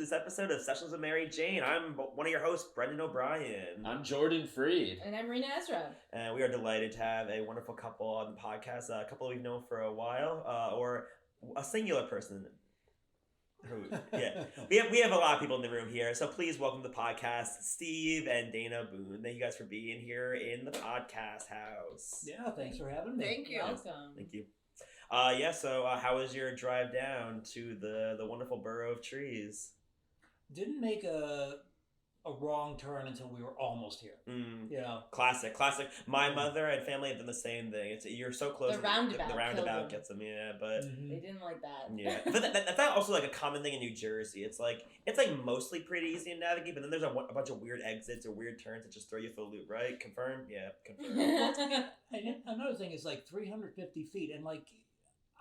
this episode of Sessions with Mary Jane. I'm one of your hosts, Brendan O'Brien. I'm Jordan Freed. And I'm Reena Ezra. And we are delighted to have a wonderful couple on the podcast, a couple we've known for a while, or a singular person. We have a lot of people in the room here, so please welcome to the podcast, Steve and Dayna Boone. Thank you guys for being here in the podcast house. Yeah, thanks for having me. Thank you. Welcome. Thank you. So how was your drive down to the wonderful borough of trees? Didn't make a wrong turn until we were almost here. You know, classic. My mother and family have done the same thing. You're so close. The roundabout. The roundabout gets them, yeah. But they didn't like that. Yeah, but that's not also like a common thing in New Jersey. It's like mostly pretty easy to navigate, but then there's a bunch of weird exits or weird turns that just throw you for a loop. Right? Confirm? Yeah, confirm. And another thing is like 350 feet, and like,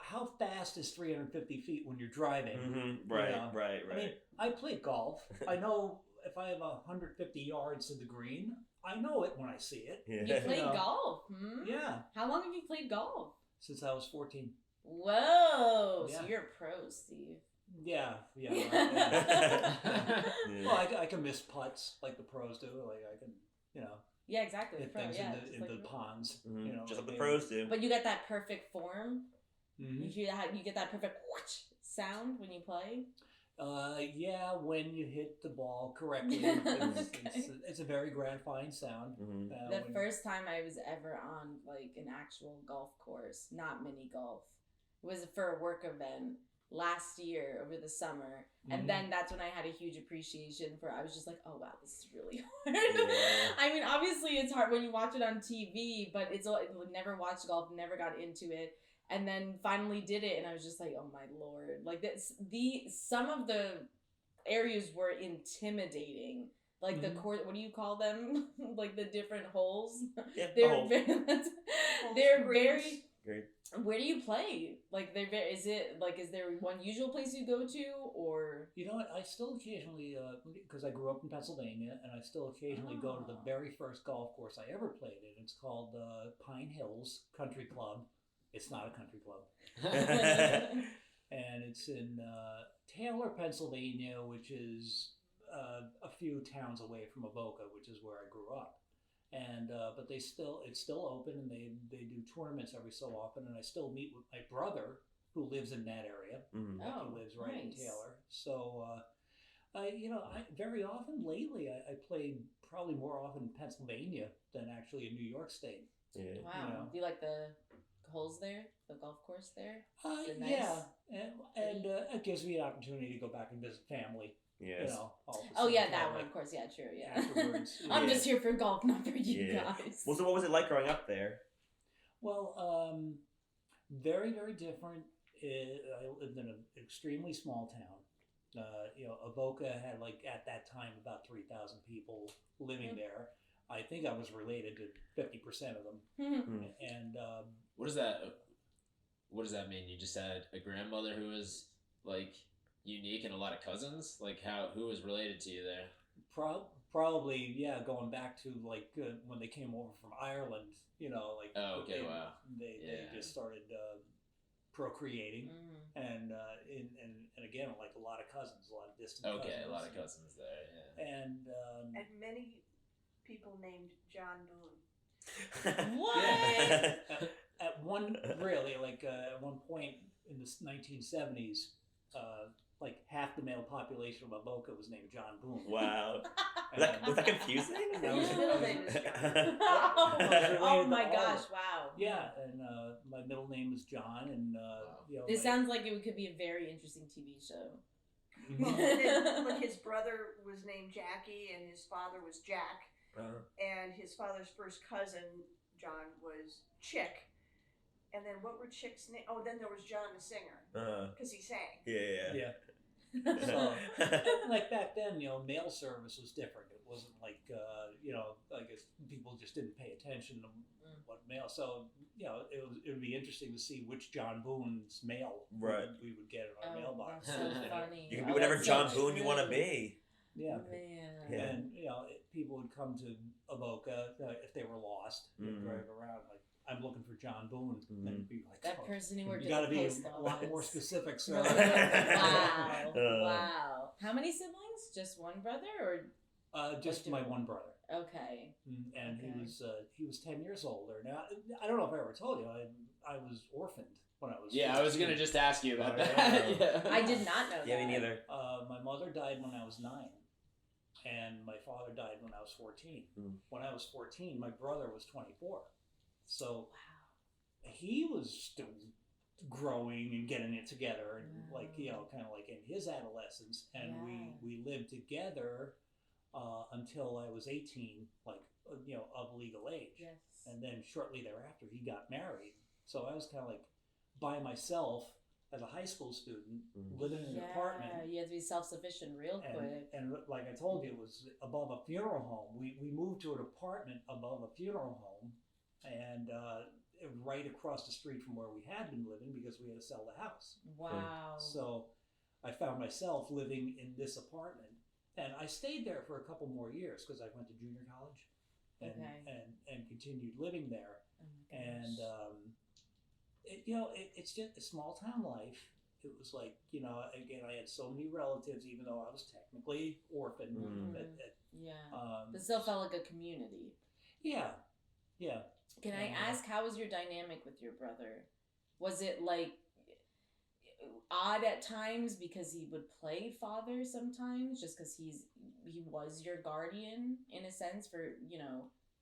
how fast is 350 feet when you're driving? Mm-hmm. Right. I mean, I play golf. I know if I have 150 yards to the green, I know it when I see it. Yeah. You played golf? Yeah. How long have you played golf? Since I was 14. Whoa! Yeah. So you're a pro, Steve. Yeah. Well, I can miss putts like the pros do. Like I can, Yeah, exactly. hit Pro, things yeah, in the ponds. Mm-hmm. Just like the pros do. But you get that perfect form. Mm-hmm. You get that perfect whoosh sound when you play. Yeah, when you hit the ball correctly, it's a very gratifying sound. Mm-hmm. The first time I was ever on like an actual golf course, not mini golf, was for a work event last year over the summer, and then that's when I had a huge appreciation for. I was just like, oh wow, this is really hard. Yeah. I mean, obviously it's hard when you watch it on TV, but never watched golf, never got into it. And then finally did it, and I was just like, "Oh my lord!" Like some of the areas were intimidating. Like the court, what do you call them? Like the different holes. Yeah, they're very. Great. Where do you play? Like they're very. Is there one usual place you go to, or? You know what? I still occasionally, because I grew up in Pennsylvania, and I still occasionally go to the very first golf course I ever played in. It's called Pine Hills Country Club. It's not a country club. And it's in Taylor, Pennsylvania, which is a few towns away from Avoca, which is where I grew up. And but it's still open, and they do tournaments every so often. And I still meet with my brother, who lives in that area. Mm-hmm. He lives right in Taylor. So I very often lately I played probably more often in Pennsylvania than actually in New York State. Yeah. Wow. Do you like the holes there, the golf course there? Nice? Yeah, and it gives me an opportunity to go back and visit family. Yes. That one, of course. Yeah, true. Yeah. Afterwards, I'm just here for golf, not for you guys. Well, so what was it like growing up there? Well, very, very different. I lived in an extremely small town. Avoca had at that time about 3,000 people living there. I think I was related to 50% of them. Mm-hmm. And What does that mean? You just had a grandmother who was like unique and a lot of cousins? Like who was related to you there? Probably, yeah, going back to when they came over from Ireland, Wow. They just started procreating, and again, like a lot of cousins, a lot of distant cousins. Okay, a lot of cousins there, yeah. And many people named John Boone. What? At one point in the 1970s, half the male population of Avoca was named John Boone. Wow. Was that confusing? His middle name is John. Oh my gosh! Wow. Yeah, and my middle name is John, and This sounds like it could be a very interesting TV show. Well, then, his brother was named Jackie, and his father was Jack. And his father's first cousin, John, was Chick. And then what were Chick's name? Oh, then there was John the singer, because he sang. Yeah. So, back then, mail service was different. It wasn't I guess people just didn't pay attention to what mail. So, it would be interesting to see which John Boone's mail we would get in our mailbox. That's so funny. You can be whatever John Boone you want to be. Yeah. Man. Yeah. And people would come to Avoca if they were lost and drive around. I'm looking for John Boone, and be like, that person who worked you at got to the be post a lot office. more specific, sir. Wow. Wow. How many siblings? Just one brother, or Just my one brother. okay? And Okay. he was 10 years older. Now I don't know if I ever told you I was orphaned when I was. Yeah, I was 14. gonna just ask you about Oh, that. yeah. Yeah. I did not know that. Yeah, me neither. My mother died when I was 9, and my father died when I was 14. When I was 14, my brother was 24. So he was still growing and getting it together, and like kind of like in his adolescence, and we lived together until I was 18, like of legal age. Yes. And then shortly thereafter, he got married. So I was kind of like by myself as a high school student, living in an apartment. You have to be self-sufficient real quick. And like I told you, it was above a funeral home. We moved to an apartment above a funeral home, and right across the street from where we had been living because we had to sell the house. Wow. So I found myself living in this apartment, and I stayed there for a couple more years because I went to junior college, and continued living there. Oh And it's just a small town life. It was like, again, I had so many relatives, even though I was technically orphaned. But still felt like a community. Yeah. Can I ask, how was your dynamic with your brother? Was it like odd at times because he would play father sometimes, just because he was your guardian in a sense for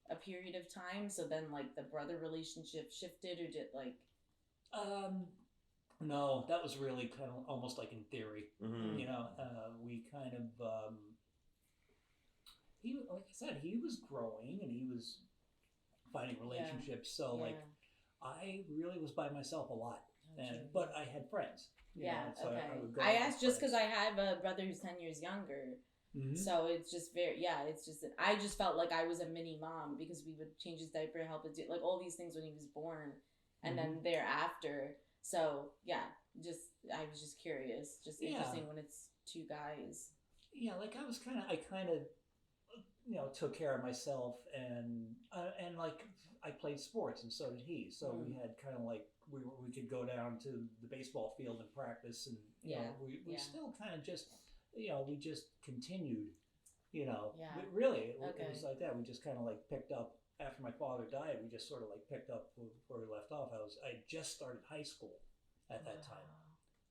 a period of time? So then like the brother relationship shifted, or did like? No, that was really kind of almost like in theory. We kind of he, like I said, he was growing and he was finding relationships. So like I really was by myself a lot, but I had friends. So I would go I out asked with just because I have a brother who's 10 years younger. So it's just it's just that I just felt like I was a mini mom because we would change his diaper, help him do like all these things when he was born, and then thereafter. So I was just curious, just interesting when it's two guys. Yeah, like I kind of took care of myself, and like I played sports, and so did he. So we had kind of like we could go down to the baseball field and practice, and we still kind of just we just continued. Really, it was like that. We just kind of like picked up after my father died. We just sort of like picked up where we left off. I just started high school at that time,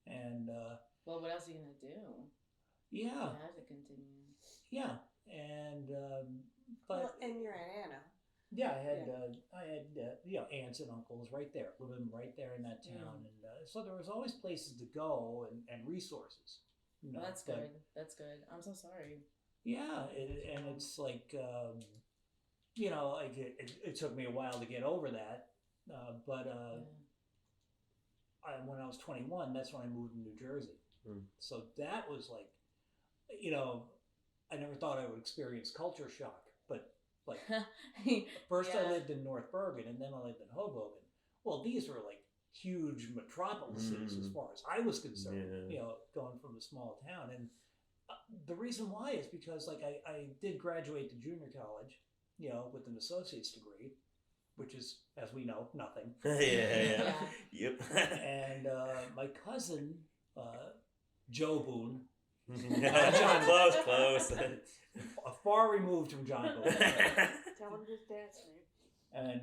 and well, what else are you gonna do? Yeah, you have to continue. Yeah, and but and you're Aunt Anna. Yeah, I had aunts and uncles right there, living right there in that town, and so there was always places to go and resources. Well, that's good. That's good. I'm so sorry. Yeah, and it's like like it took me a while to get over that, but when I was 21, that's when I moved to New Jersey. So that was like, I never thought I would experience culture shock, but like first I lived in North Bergen, and then I lived in Hoboken. Well, these were like huge metropolises as far as I was concerned, going from a small town. And the reason why is because like I did graduate to junior college, with an associate's degree, which is, as we know, nothing. Yep. And my cousin, Joe Boone, John, close. Far removed from John Boone. Tell him his dad's name. And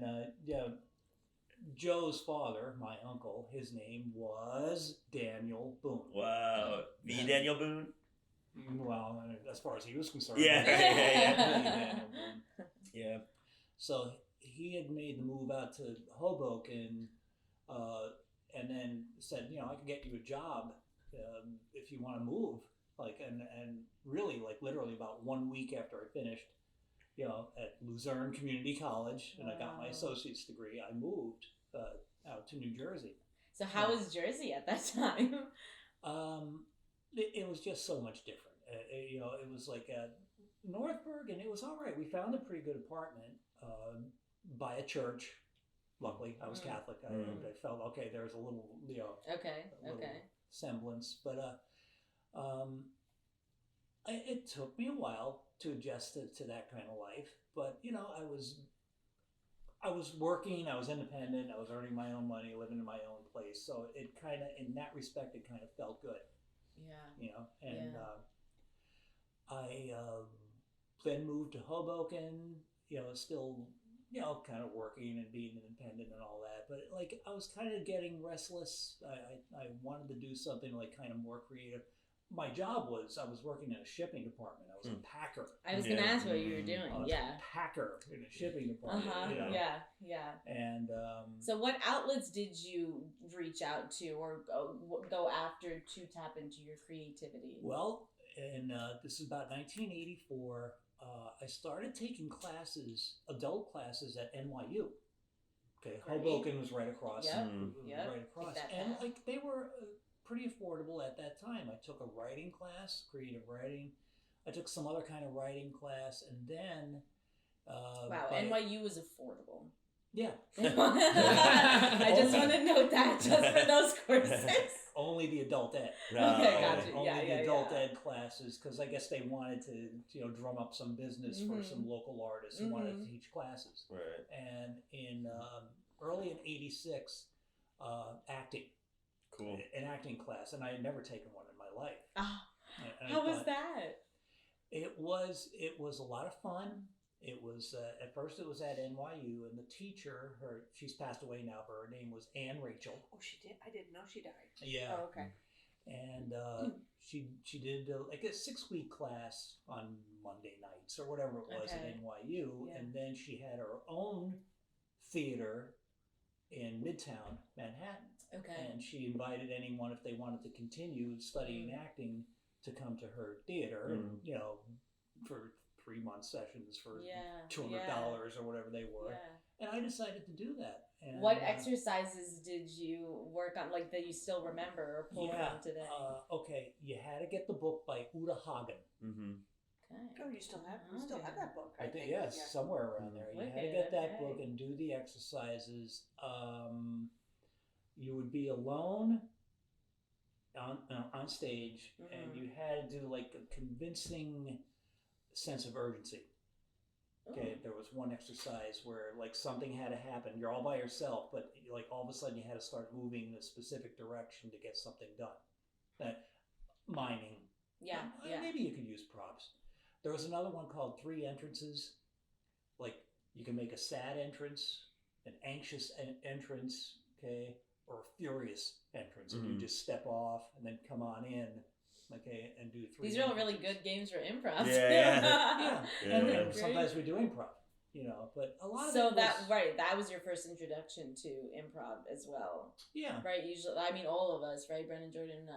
Joe's father, my uncle, his name was Daniel Boone. Wow. The Daniel Boone? Well, as far as he was concerned. Yeah. Yeah. So he had made the move out to Hoboken, and then said, I can get you a job if you want to move. Like, and really, like, literally about 1 week after I finished, at Luzerne Community College, and I got my associate's degree, I moved out to New Jersey. So how was Jersey at that time? It was just so much different. It was like North Bergen. It was all right. We found a pretty good apartment by a church. Luckily, I was Catholic. I felt okay. There's a little, semblance, but it took me a while to adjust to that kind of life. But I was working, I was independent, I was earning my own money, living in my own place. So it kind of, in that respect, it kind of felt good. Yeah. And I then moved to Hoboken, still, kind of working and being independent and all that. But like, I was kind of getting restless. I wanted to do something like kind of more creative. My job was, I was working in a shipping department. I was a packer. I was going to ask what you were doing. I was a packer in a shipping department. Yeah. And so what outlets did you reach out to or go after to tap into your creativity? Well, and this is about 1984. I started taking classes, adult classes at NYU. Okay, Hoboken was right across. Right across. And like, they were pretty affordable at that time. I took a writing class, creative writing. I took some other kind of writing class, and then wow, NYU was affordable. Yeah. I just want to note that just for those courses. Only the adult ed. Okay, gotcha. Only the adult ed classes, because I guess they wanted to drum up some business for some local artists who wanted to teach classes. Right. And in early in '86, acting. Cool. An acting class, and I had never taken one in my life. Oh, and how was that? It was a lot of fun. It was at first it was at NYU, and the teacher, she's passed away now, but her name was Ann Rachel. Oh, she did. I didn't know she died. Yeah. Oh, okay. And she did like a 6-week class on Monday nights or whatever it was at NYU, and then she had her own theater in Midtown Manhattan. Okay. And she invited anyone, if they wanted to continue studying acting, to come to her theater, and, for 3-month sessions for $200 or whatever they were. Yeah. And I decided to do that. And, what exercises did you work on, like, that you still remember or pull from today? Okay, you had to get the book by Uta Hagen. Mm-hmm. Okay. Oh, you still have that book? I think yes, somewhere around there. You had to get that book and do the exercises. You would be alone on stage, and you had to do like a convincing sense of urgency. Okay, there was one exercise where like something had to happen. You're all by yourself, but like all of a sudden you had to start moving in a specific direction to get something done. Miming. Yeah. Maybe you could use props. There was another one called 3 entrances. Like you can make a sad entrance, an anxious entrance, okay, or a furious entrance, and you just step off and then come on in. Okay, and do 3. These are all really good games for improv. Yeah. And sometimes we do improv, but a lot of so that was your first introduction to improv as well. Yeah. Right. Usually, I mean, all of us, right? Brendan, Jordan,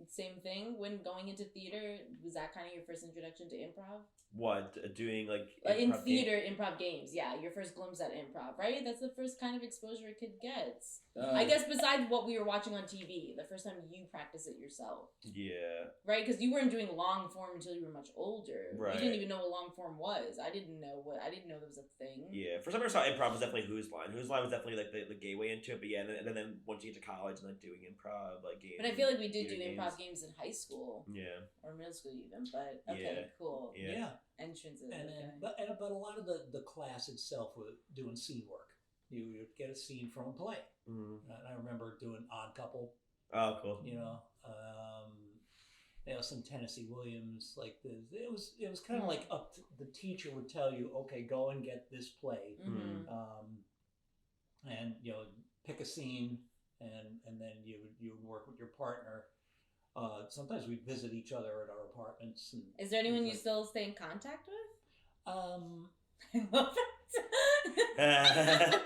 same thing. When going into theater, was that kind of your first introduction to improv? What, doing like in theater improv games? Yeah, your first glimpse at improv, right? That's the first kind of exposure a kid gets. I guess besides what we were watching on TV, the first time you practice it yourself. Yeah. Right, because you weren't doing long form until you were much older. Right. You didn't even know what long form was. I didn't know there was a thing. Yeah. First time I saw improv was definitely Who's Line. Who's Line was definitely like the gateway into it. But yeah, and then once you get to college and like doing improv like games. But I feel like we did do improv games in high school. Yeah. Or middle school even. But okay, cool. Yeah. Entrances. And then, but a lot of the class itself was doing scene work. You would get a scene from a play. And I remember doing Odd Couple. Oh, cool. Some Tennessee Williams, like it was kind of like up to, the teacher would tell you, okay, go and get this play, and pick a scene, and then you would work with your partner. Sometimes we'd visit each other at our apartments. And is there anyone you still stay in contact with? I love it. I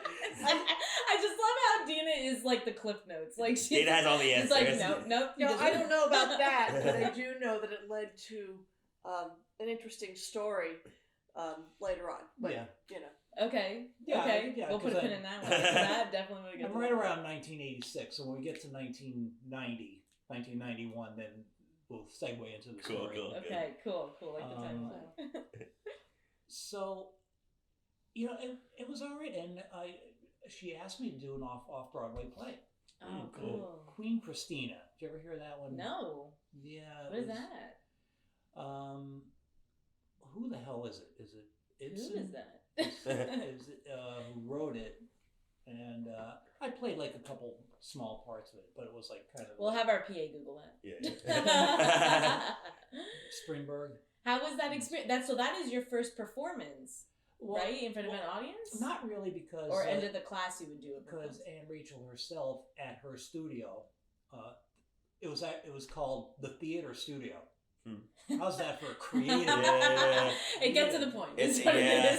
just love how Dayna is like the Cliff Notes. Like Dayna has all the answers. It's like nope. No, I don't know about that, but I do know that it led to an interesting story later on. But Okay. Yeah, okay. yeah, we'll put a pin in that one. That definitely would get. I'm right around 1986, so when we get to 1990, 1991, then we'll segue into the story. Cool. Okay, cool. Like the timeline. So, it was all right, and she asked me to do an off-Broadway play. Oh, cool. Queen Christina. Did you ever hear that one? No. Yeah. What is that? Who the hell is it? Is it Ibsen. Who is that? Who wrote it, and I played like a couple small parts of it, but it was like kind of. We'll have our PA Google that. Yeah. Springburg. How was that experience? That is your first performance, right, in front of an audience? Not really, because or end of the class you would do it because Anne Rachel herself at her studio, it was called the Theater Studio. How's that for a creative? It gets to the point. It's, It's what it is.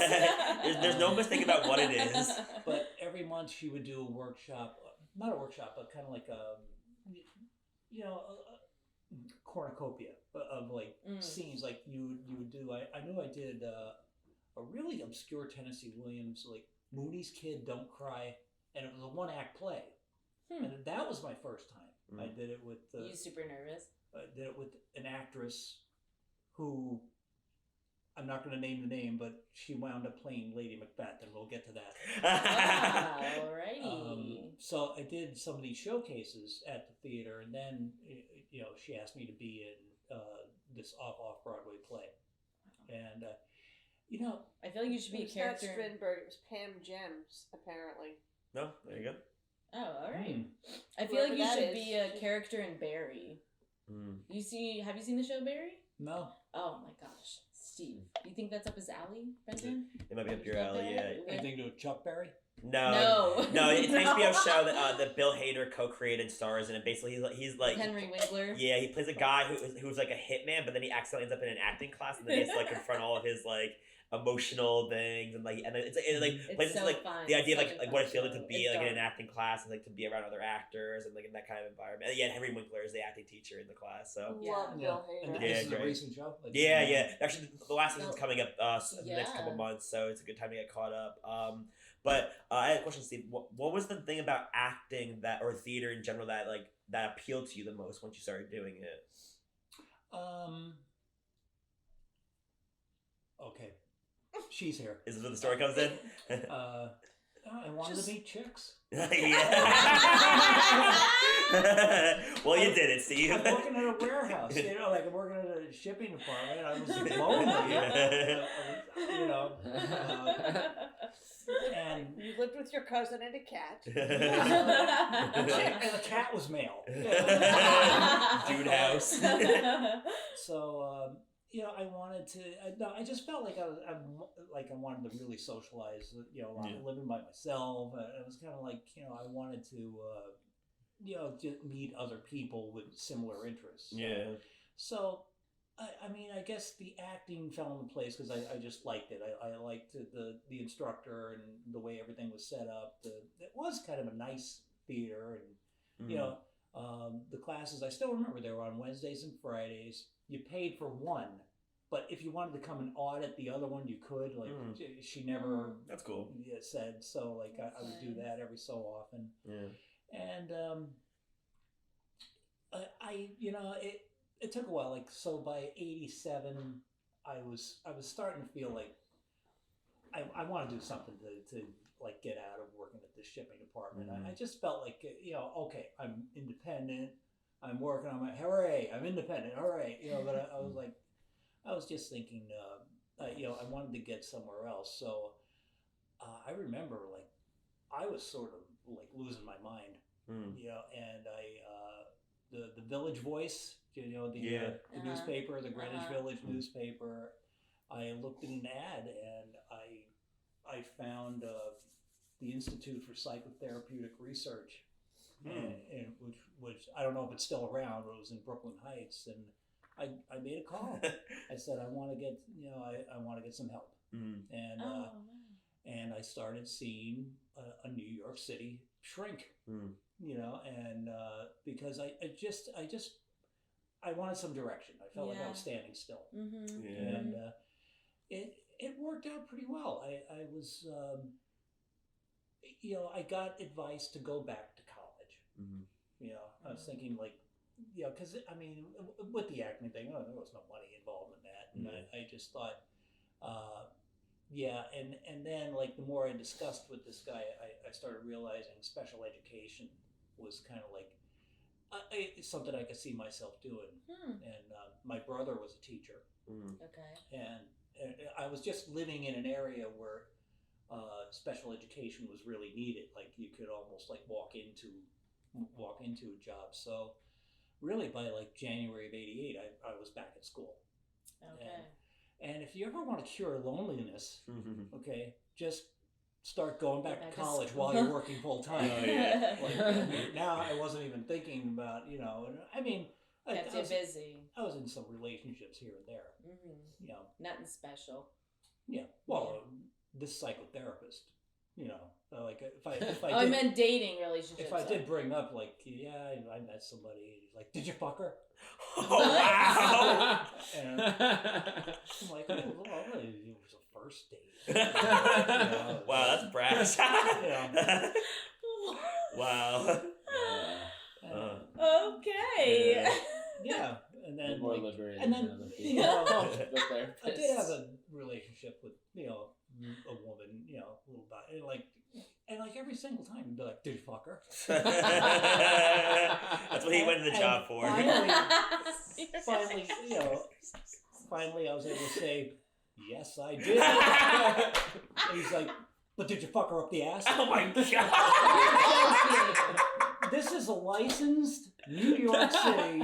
There's no mistake about what it is. But every month she would do a workshop, not a workshop, but kind of like a cornucopia of like scenes. Like you would do. I knew I did a really obscure Tennessee Williams, like Mooney's Kid, Don't Cry, and it was a 1-act play, and that was my first time. I did it with. You super nervous? I did it with an actress who, I'm not going to name the name, but she wound up playing Lady Macbeth, and we'll get to that. Alrighty. So I did some of these showcases at the theater, and then she asked me to be in this off Broadway play, and I feel like you should be a character. Not Strindberg. It was Pam Gems, apparently. No, there you go. Oh, all right. I feel like you Whoever that should is. be a character in Barry. Have you seen the show Barry? No. Oh my gosh, Steve, you think that's up his alley, Brendan? It might be up your alley, yeah. Anything to do with Chuck Berry? No, it's an HBO show that Bill Hader co-created, stars in it. Basically, he's like Henry Winkler. Yeah, he plays a guy who's like a hitman, but then he accidentally ends up in an acting class, and then he has to like confront all of his like emotional things, and it's plays so into like fun. the idea of Such a like fun what it feels like show. to be It's like in dark. an acting class and like to be around other actors and like in that kind of environment. And yeah, Henry Winkler is the acting teacher in the class, so. Love Bill Hader. And Yeah, this is a great. recent show? Like, Yeah. Actually, the last season's No. coming up in the next couple Yeah. months, so it's a good time to get caught up. But I had a question, Steve. What was the thing about acting or theater in general that appealed to you the most once you started doing it? Okay. She's here. Is this where the story comes in? I wanted to meet chicks. Yeah. Well, you did it, Steve. I'm working at a warehouse, like I'm working at a shipping department. I was lonely, and You lived with your cousin and a cat. and the cat was male. Dude house. So I wanted to. I just felt like I wanted to really socialize. Living by myself. It was kind of like I wanted to. Just meet other people with similar interests. Yeah. So, I guess the acting fell into place because I just liked it. I liked the instructor and the way everything was set up. It was kind of a nice theater, and the classes. I still remember they were on Wednesdays and Fridays. You paid for one, but if you wanted to come and audit the other one, you could. Like she never. That's cool. Said so. Like I would do that every so often. Yeah. And it took a while. Like so, by '87, I was starting to feel like I want to do something to like get out of working at this shipping department. I just felt like okay, I'm independent. I'm working on my hooray. I'm independent. All right, But I was like, I was just thinking, I wanted to get somewhere else. So I remember like I was sort of like losing my mind, and the Village Voice, the newspaper, the Greenwich Village newspaper. I looked at an ad and I found the Institute for Psychotherapeutic Research, and which I don't know if it's still around, but it was in Brooklyn Heights, and I made a call. I said I want to get I want to get some help, and I started seeing a New York City shrink, and because I wanted some direction. I felt like I was standing still, and it worked out pretty well. I was I got advice to go back to college. I was thinking like because with the acting thing, there was no money involved in that, and I just thought. And then like the more I discussed with this guy, I started realizing special education was kind of like something I could see myself doing. And my brother was a teacher, Okay. I was just living in an area where special education was really needed. Like you could almost like walk into a job. So really by like January of '88, I was back at school. Okay. And if you ever want to cure loneliness, okay, just start going back to college while you're working full time. Oh, yeah. Like, now I wasn't even thinking about, I mean, Kept you busy. I was in some relationships here and there. Mm-hmm. You know. Nothing special. Yeah. Well, this psychotherapist, like if I I meant dating relationships. If I did bring up like, I met somebody, he's like, did you fuck her? Oh, wow. And I'm like, well, it was a first date. Wow, that's brash. Wow. Okay. Yeah, and then more liberated. And then I did have therapists. a relationship with a woman, a little bit, and like every single time you'd be like, did you fuck her? That's what he went to the job for. Finally, I was able to say, yes, I did. And he's like, but did you fuck her up the ass? Oh my god! This is a licensed New York City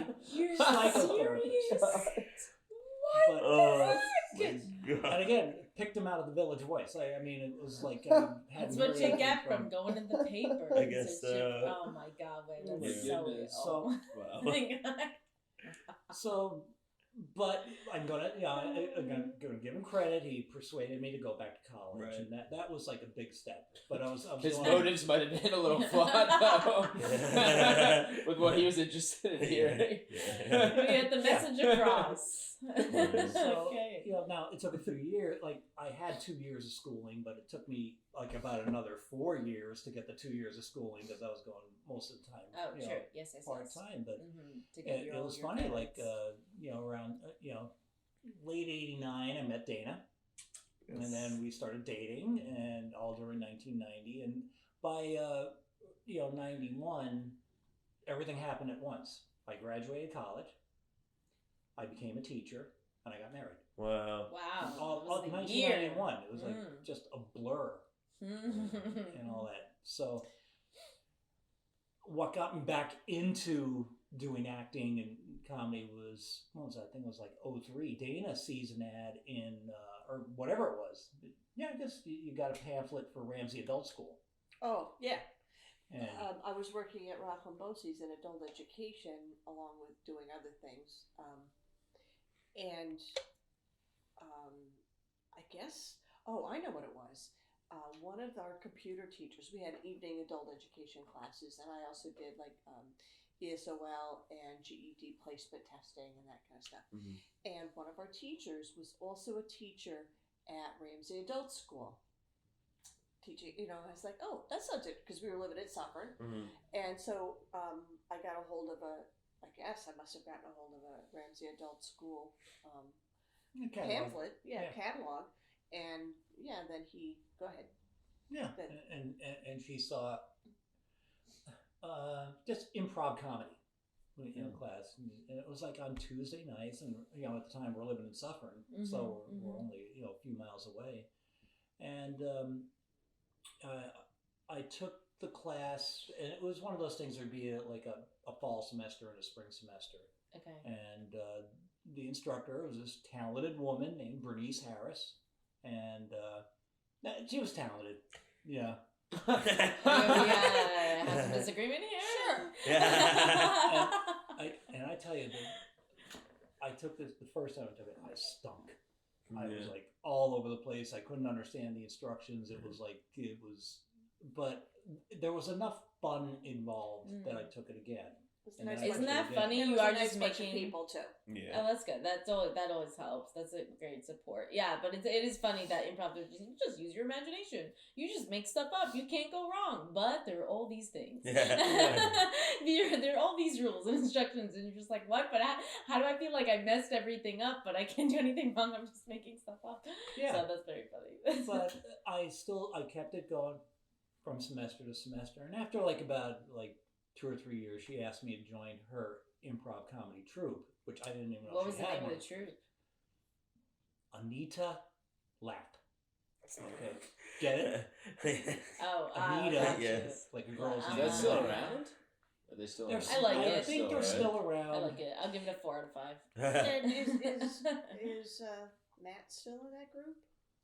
psychotherapist. What? Oh my And god! again, picked him out of the Village Voice. I mean, it was like That's what you get from going in the paper. I guess so. Oh my god, wait, Oh my that's so goodness. ill. So, Oh my god. so, but I'm gonna give him credit. He persuaded me to go back to college, Right. and that was like a big step. But I was His going, motives might have been a little flawed, though, with what he was interested in hearing. Yeah. We get the message across. So, Okay. now it took a few years. Like I had 2 years of schooling, but it took me like about another 4 years to get the 2 years of schooling because I was going most of the time. Oh, sure. Yes, part time. But To get it was funny. Like around late '89, I met Dayna, and then we started dating, and all during 1990. And by 91, everything happened at once. I graduated college. I became a teacher, and I got married. Wow. Wow. All It was the year. 1991. It was like just a blur and all that. So, what got me back into doing acting and comedy was, what was that? I think it was like '03. Dayna sees an ad in, or whatever it was. Yeah, I guess you got a pamphlet for Ramsey Adult School. Oh, yeah. And I was working at Rockland in adult education along with doing other things. I guess, I know what it was. One of our computer teachers, we had evening adult education classes, and I also did like ESOL and GED placement testing and that kind of stuff. Mm-hmm. And one of our teachers was also a teacher at Ramsey Adult School. Teaching, I was like, oh, that sounds good, because we were living at Suffern. Mm-hmm. And so I got a hold of I must have gotten a hold of a Ramsey Adult School pamphlet, catalog. And then he, go ahead. yeah, and she saw just improv comedy in class, and it was like on Tuesday nights, and at the time we're living in Suffern, so we're only a few miles away, and I took the class, and it was one of those things. There'd be like a fall semester and a spring semester. Okay. And the instructor was this talented woman named Bernice Harris, and she was talented. Yeah. Yeah, have some disagreement here. Sure. Yeah. And I tell you that I took this the first time I took it. I stunk. I was like all over the place. I couldn't understand the instructions. But there was enough fun involved that I took it again. Isn't that funny? It You was are a nice just bunch of making people too. Yeah. Oh, that's good. That always helps. That's a great support. Yeah, but it is funny that improv, you just use your imagination. You just make stuff up. You can't go wrong. But there are all these things. Yeah. There are all these rules and instructions, and you're just like, what? But how do I feel like I messed everything up, but I can't do anything wrong? I'm just making stuff up. Yeah. So that's very funny. But I kept it going from semester to semester, and after about 2 or 3 years, she asked me to join her improv comedy troupe, which I didn't even know What was she the had name one. of the troupe? Anita Lapp. Okay, get it? Oh, Anita, gotcha. yes. Like a girl's Is Is name. that still around? Are they still? They're, I like I it. think they're right? still around. I like it. I'll give it a 4 out of 5. And is Matt still in that group?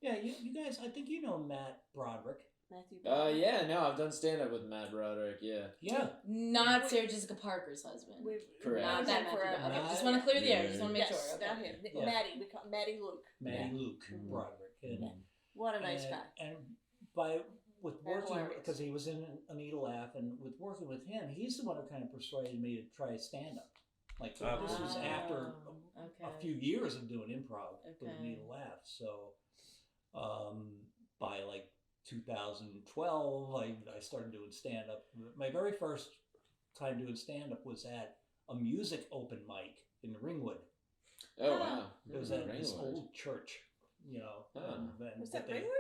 Yeah, you guys, I think you know Matt Broderick. Matthew. Yeah, no, I've done stand up with Matt Broderick. Yeah. Yeah. Not Sarah Jessica Parker's husband. Correct. Not that Matthew. forever. Okay, Not- just want to clear the air. Yeah. Just want to make Yes, sure. Okay. not him. Yeah. Maddie. We call Maddie Luke. Matty Luke Mhm. Broderick. And, What a nice guy. And with And working, hilarious. because he was in Anita Laugh, and with working with him, he's the one who kind of persuaded me to try stand up. Like this was after a few years of doing improv with Okay. Anita Laugh. So by like 2012, I started doing stand up. My very first time doing stand up was at a music open mic in Ringwood. Oh wow. It was at this Ringwood. old church, you know. Huh. and Was that they- Ringwood?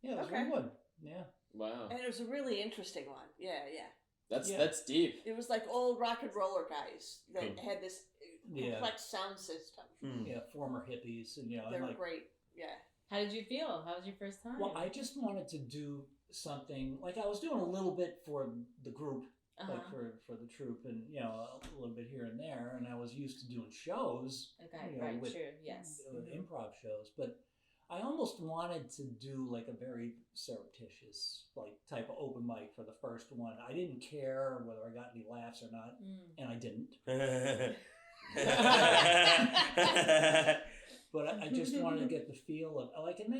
Yeah, it was Okay. Ringwood. Yeah. Wow. And it was a really interesting one. Yeah. That's Yeah. that's deep. It was like old rock and roller guys that Cool. had this Yeah. complex sound system. Yeah, former hippies, and They and were like, great. Yeah. How did you feel? How was your first time? well, I just wanted to do something like I was doing a little bit for the group, like for the troupe, and a little bit here and there, and I was used to doing shows, Okay, you know, right, with- true, yes. with improv shows, but I almost wanted to do like a very surreptitious like type of open mic for the first one. I didn't care whether I got any laughs or not, and I didn't. But I just wanted to get the feel of like, and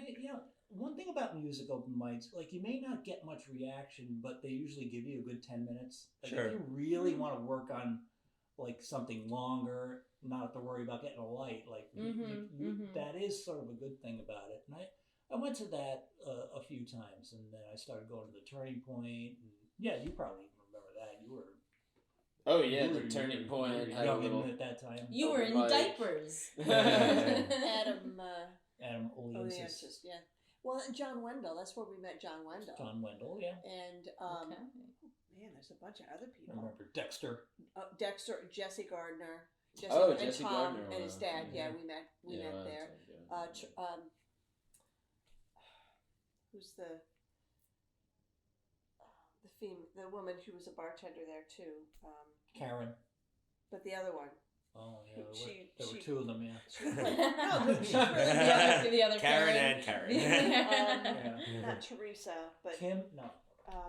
one thing about music open mics, like you may not get much reaction, but they usually give you a good 10 minutes. Like Sure. if you really want to work on like something longer, not have to worry about getting a light, like that is sort of a good thing about it. And I went to that a few times, and then I started going to the Turning Point. And, yeah, you probably remember that. You were. Oh yeah, you the were- Turning you Point were had a young little. at that time. You were in Like- diapers. Adam. Adam Oh, Oleansis. yeah, it's just, yeah. Well, and John Wendell. That's where we met John Wendell. John Wendell, yeah. And Okay. man, there's a bunch of other I people. remember Dexter. Dexter, Jesse Gardner, Oh, and Jesse Tom Gardner, and his wow. dad. Yeah. Yeah, we met wow, there. that's okay. Who's the the woman who was a bartender there too? Karen. But the other one. Oh, yeah. There were She- two of them, yeah. She was like, no, but she's really The other Karen and Karen. Yeah. not Teresa, but Kim? No.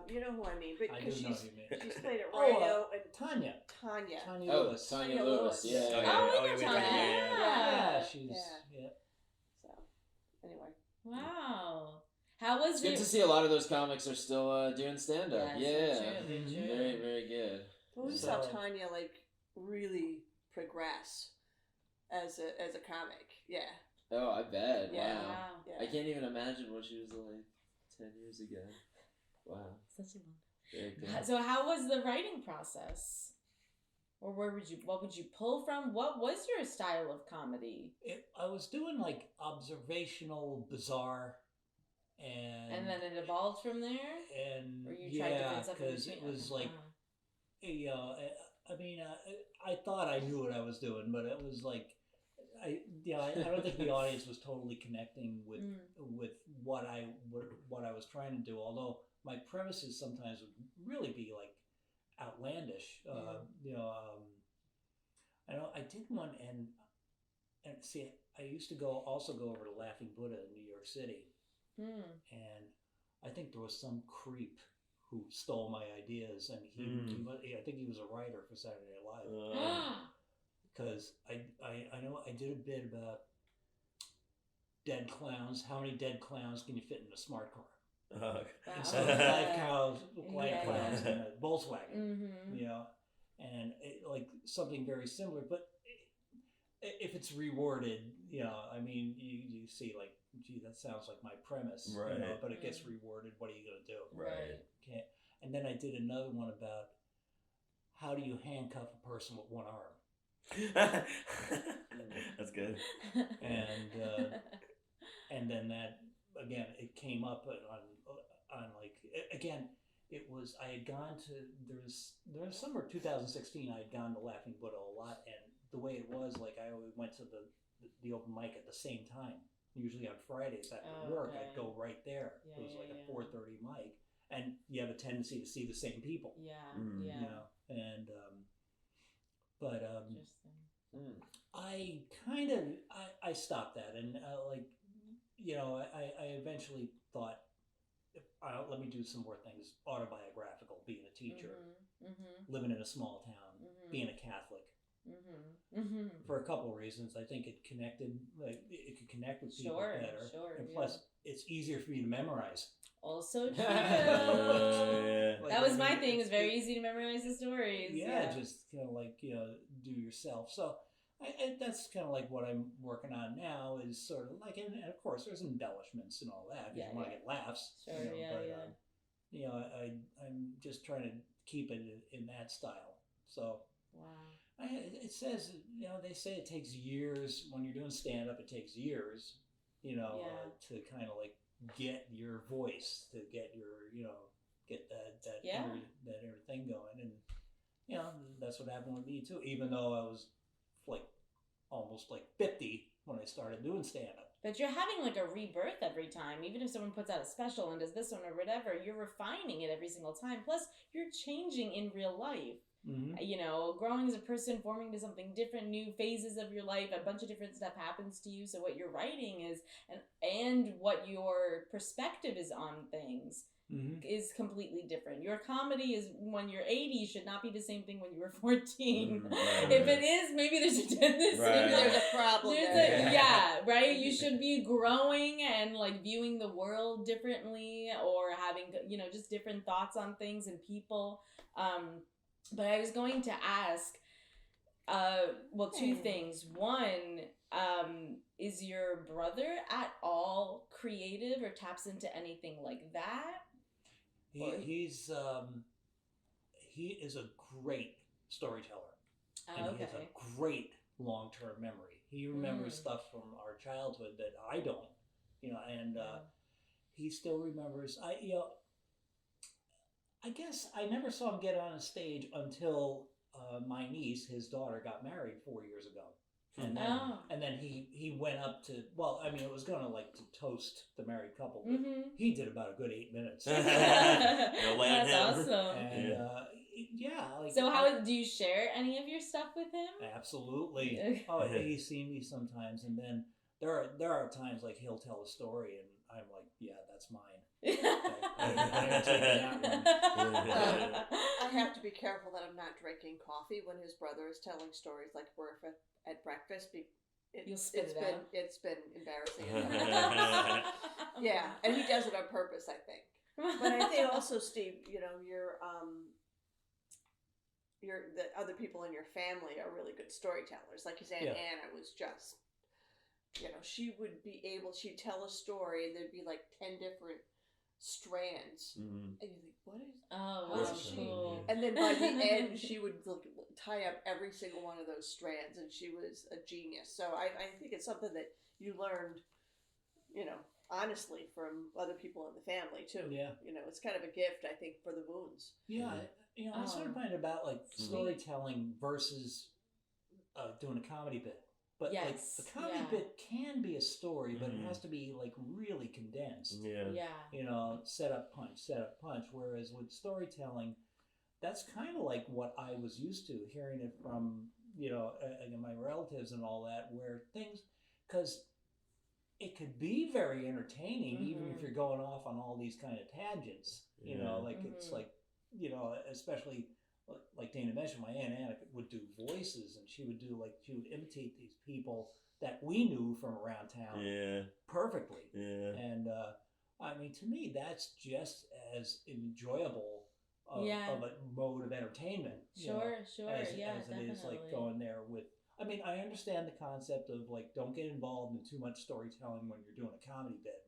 you know who I mean. But I do because know who you mean. she's played at Oh, Rhino and Tanya. Tanya. Tanya Oh, Lewis. Tanya Tanya Lewis. Lewis. Yeah. Oh, Oh, yeah. we Oh, know yeah, we Tanya. did, Yeah, Yeah. she's. Yeah. Yeah. So anyway, Wow. How was It's good it? to see a lot of those comics are still doing stand up. Yes, Yeah. they're true, they're true. Very, very good. well, we saw So- Tanya like really progress as a comic. Yeah. Oh, I bet. Yeah. Wow. Wow. Yeah. I can't even imagine what she was like 10 years ago. Wow. Such a long. Very good. So how was the writing process? Or what would you pull from? What was your style of comedy? I was doing like observational, bizarre, And then it evolved from there? and Or you tried different stuff in because it between? was Okay. like I mean, I thought I knew what I was doing, but it was like, I don't think the audience was totally connecting with with what I was trying to do. Although my premises sometimes would really be like outlandish. I did one and see, I used to also go over to Laughing Buddha in New York City, and I think there was some creep who stole my ideas, and I think he was a writer for Saturday Night Live. Because I know I did a bit about dead clowns. How many dead clowns can you fit in a smart car? Instead of live clowns in a Volkswagen, and like something very similar. But if it's reworded, I mean, you see like, gee, that sounds like my premise, Right. but it gets reworded. What are you gonna do? Right. Okay. And then I did another one about how do you handcuff a person with one arm. That's good. And then that again, it came up on like again, it was I had gone to there's summer 2016 I had gone to Laughing Buddha a lot, and the way it was like I always went to the open mic at the same time. Usually on Fridays after work, I'd go right there. It was like a 4:30 mic, and you have a tendency to see the same people. Yeah. You know, and I kind of I stopped that, and like, you know, I eventually thought, let me do some more things autobiographical, being a teacher, living in a small town, being a Catholic. For a couple of reasons. I think it connected, like it could connect with people better. And plus, it's easier for you to memorize. Also true. Like, that was my thing. It was very easy to memorize the stories. Yeah, just kind of like, you know, do yourself. So that's kind of like what I'm working on now, is sort of like, and of course there's embellishments and all that, because you want to get laughs. Sure, you know, you know, I'm just trying to keep it in that style. So it says, you know, they say it takes years when you're doing stand-up. It takes years, you know, to kind of like get your voice, to get your, you know, get that inner thing going. And, you know, that's what happened with me too, even though I was like almost like 50 when I started doing stand-up. But you're having like a rebirth every time. Even if someone puts out a special and does this one or whatever, you're refining it every single time. Plus, you're changing in real life. You know, growing as a person, forming into something different, new phases of your life, a bunch of different stuff happens to you. So what you're writing is, and what your perspective is on things is completely different. Your comedy is when you're 80 should not be the same thing when you were 14. If it is, maybe there's a problem. Right? You should be growing and like viewing the world differently, or having, you know, just different thoughts on things and people. But I was going to ask, two things. One, is your brother at all creative or taps into anything like that? He is a great storyteller, and he has a great long-term memory. He remembers stuff from our childhood that I don't, you know, and he still remembers. I guess I never saw him get on a stage until my niece, his daughter, got married 4 years ago. And then he went up to, well, I mean, it was going to like to toast the married couple, but he did about a good 8 minutes. That's awesome. And like, so how do you share any of your stuff with him? Absolutely. He's seen me sometimes, and then there are times like he'll tell a story and I'm like, yeah, that's mine. I have to be careful that I'm not drinking coffee when his brother is telling stories, like we're at breakfast. It's been embarrassing. Yeah, and he does it on purpose, I think. But I think also, Steve, you know, the other people in your family are really good storytellers. Like his Aunt Anna was just, you know, she'd tell a story and there'd be like 10 different strands, and you think, what is she? Cool. And then by the end, she would tie up every single one of those strands, and she was a genius. So I think it's something that you learned, you know, honestly, from other people in the family too. Yeah, you know, it's kind of a gift, I think, for the Boones. Yeah, you know, I sort of find about like storytelling versus doing a comedy bit. But like the comedy bit can be a story, but it has to be like really condensed. Yeah. You know, set up punch. Whereas with storytelling, that's kind of like what I was used to hearing it from, you know, my relatives and all that, where things, because it could be very entertaining, even if you're going off on all these kind of tangents. You know, like it's like, you know, especially. Like Dayna mentioned, my Aunt Anna would do voices, and she would imitate these people that we knew from around town perfectly. Yeah. And I mean, to me, that's just as enjoyable of a mode of entertainment. As it is like going there with. I mean, I understand the concept of like, don't get involved in too much storytelling when you're doing a comedy bit,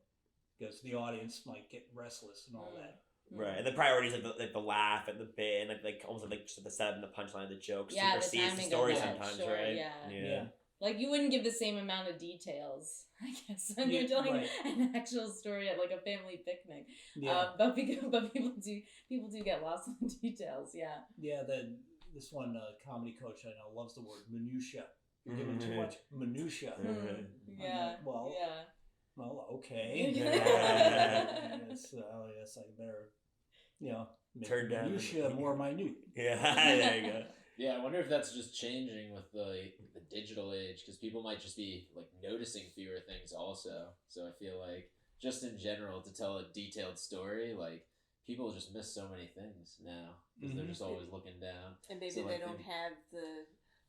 because the audience might get restless and all that. Right, and the priorities like the laugh and the bit, and like almost like just the setup and the punchline, the jokes supersedes the story sometimes, right? Yeah. Like you wouldn't give the same amount of details, I guess, when you're telling an actual story at like a family picnic. But people do get lost in the details. Yeah. Yeah. This one comedy coach I know loves the word minutia. You're given too much minutia. Yeah. Well, Yeah. well, okay. Yeah. It's like better, make Turn down minutia more minute. Yeah, there you go. Yeah, I wonder if that's just changing with the digital age, because people might just be like noticing fewer things also. So I feel like just in general, to tell a detailed story, like people just miss so many things now because they're just always looking down. And maybe So, they like, don't have the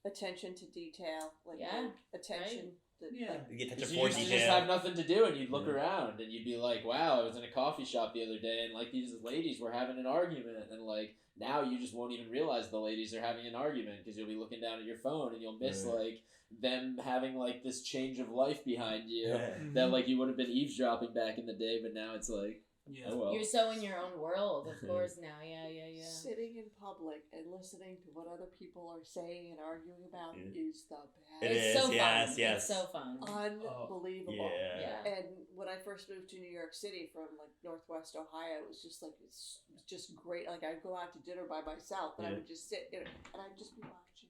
attention to detail, like Yeah, the attention. Yeah. Like, You get Because attention you for used to just detail. have nothing to do, and you'd look Yeah. around, and you'd be like, "Wow, I was in a coffee shop the other day, and like these ladies were having an argument," and like now you just won't even realize the ladies are having an argument because you'll be looking down at your phone, and you'll miss Right. like them having like this change of life behind you Yeah. that like you would have been eavesdropping back in the day, but now it's like, Yeah. oh well. You're so in your own world, of course, now. Yeah. sitting in public and listening to what other people are saying and arguing about Yeah. is the best. It It's is, so yes, fun. yes. It's so fun. Unbelievable. Yeah. Yeah. And when I first moved to New York City from like Northwest Ohio, it was just like it's just great. Like I'd go out to dinner by myself, and I Yeah. would just sit and I'd just be watching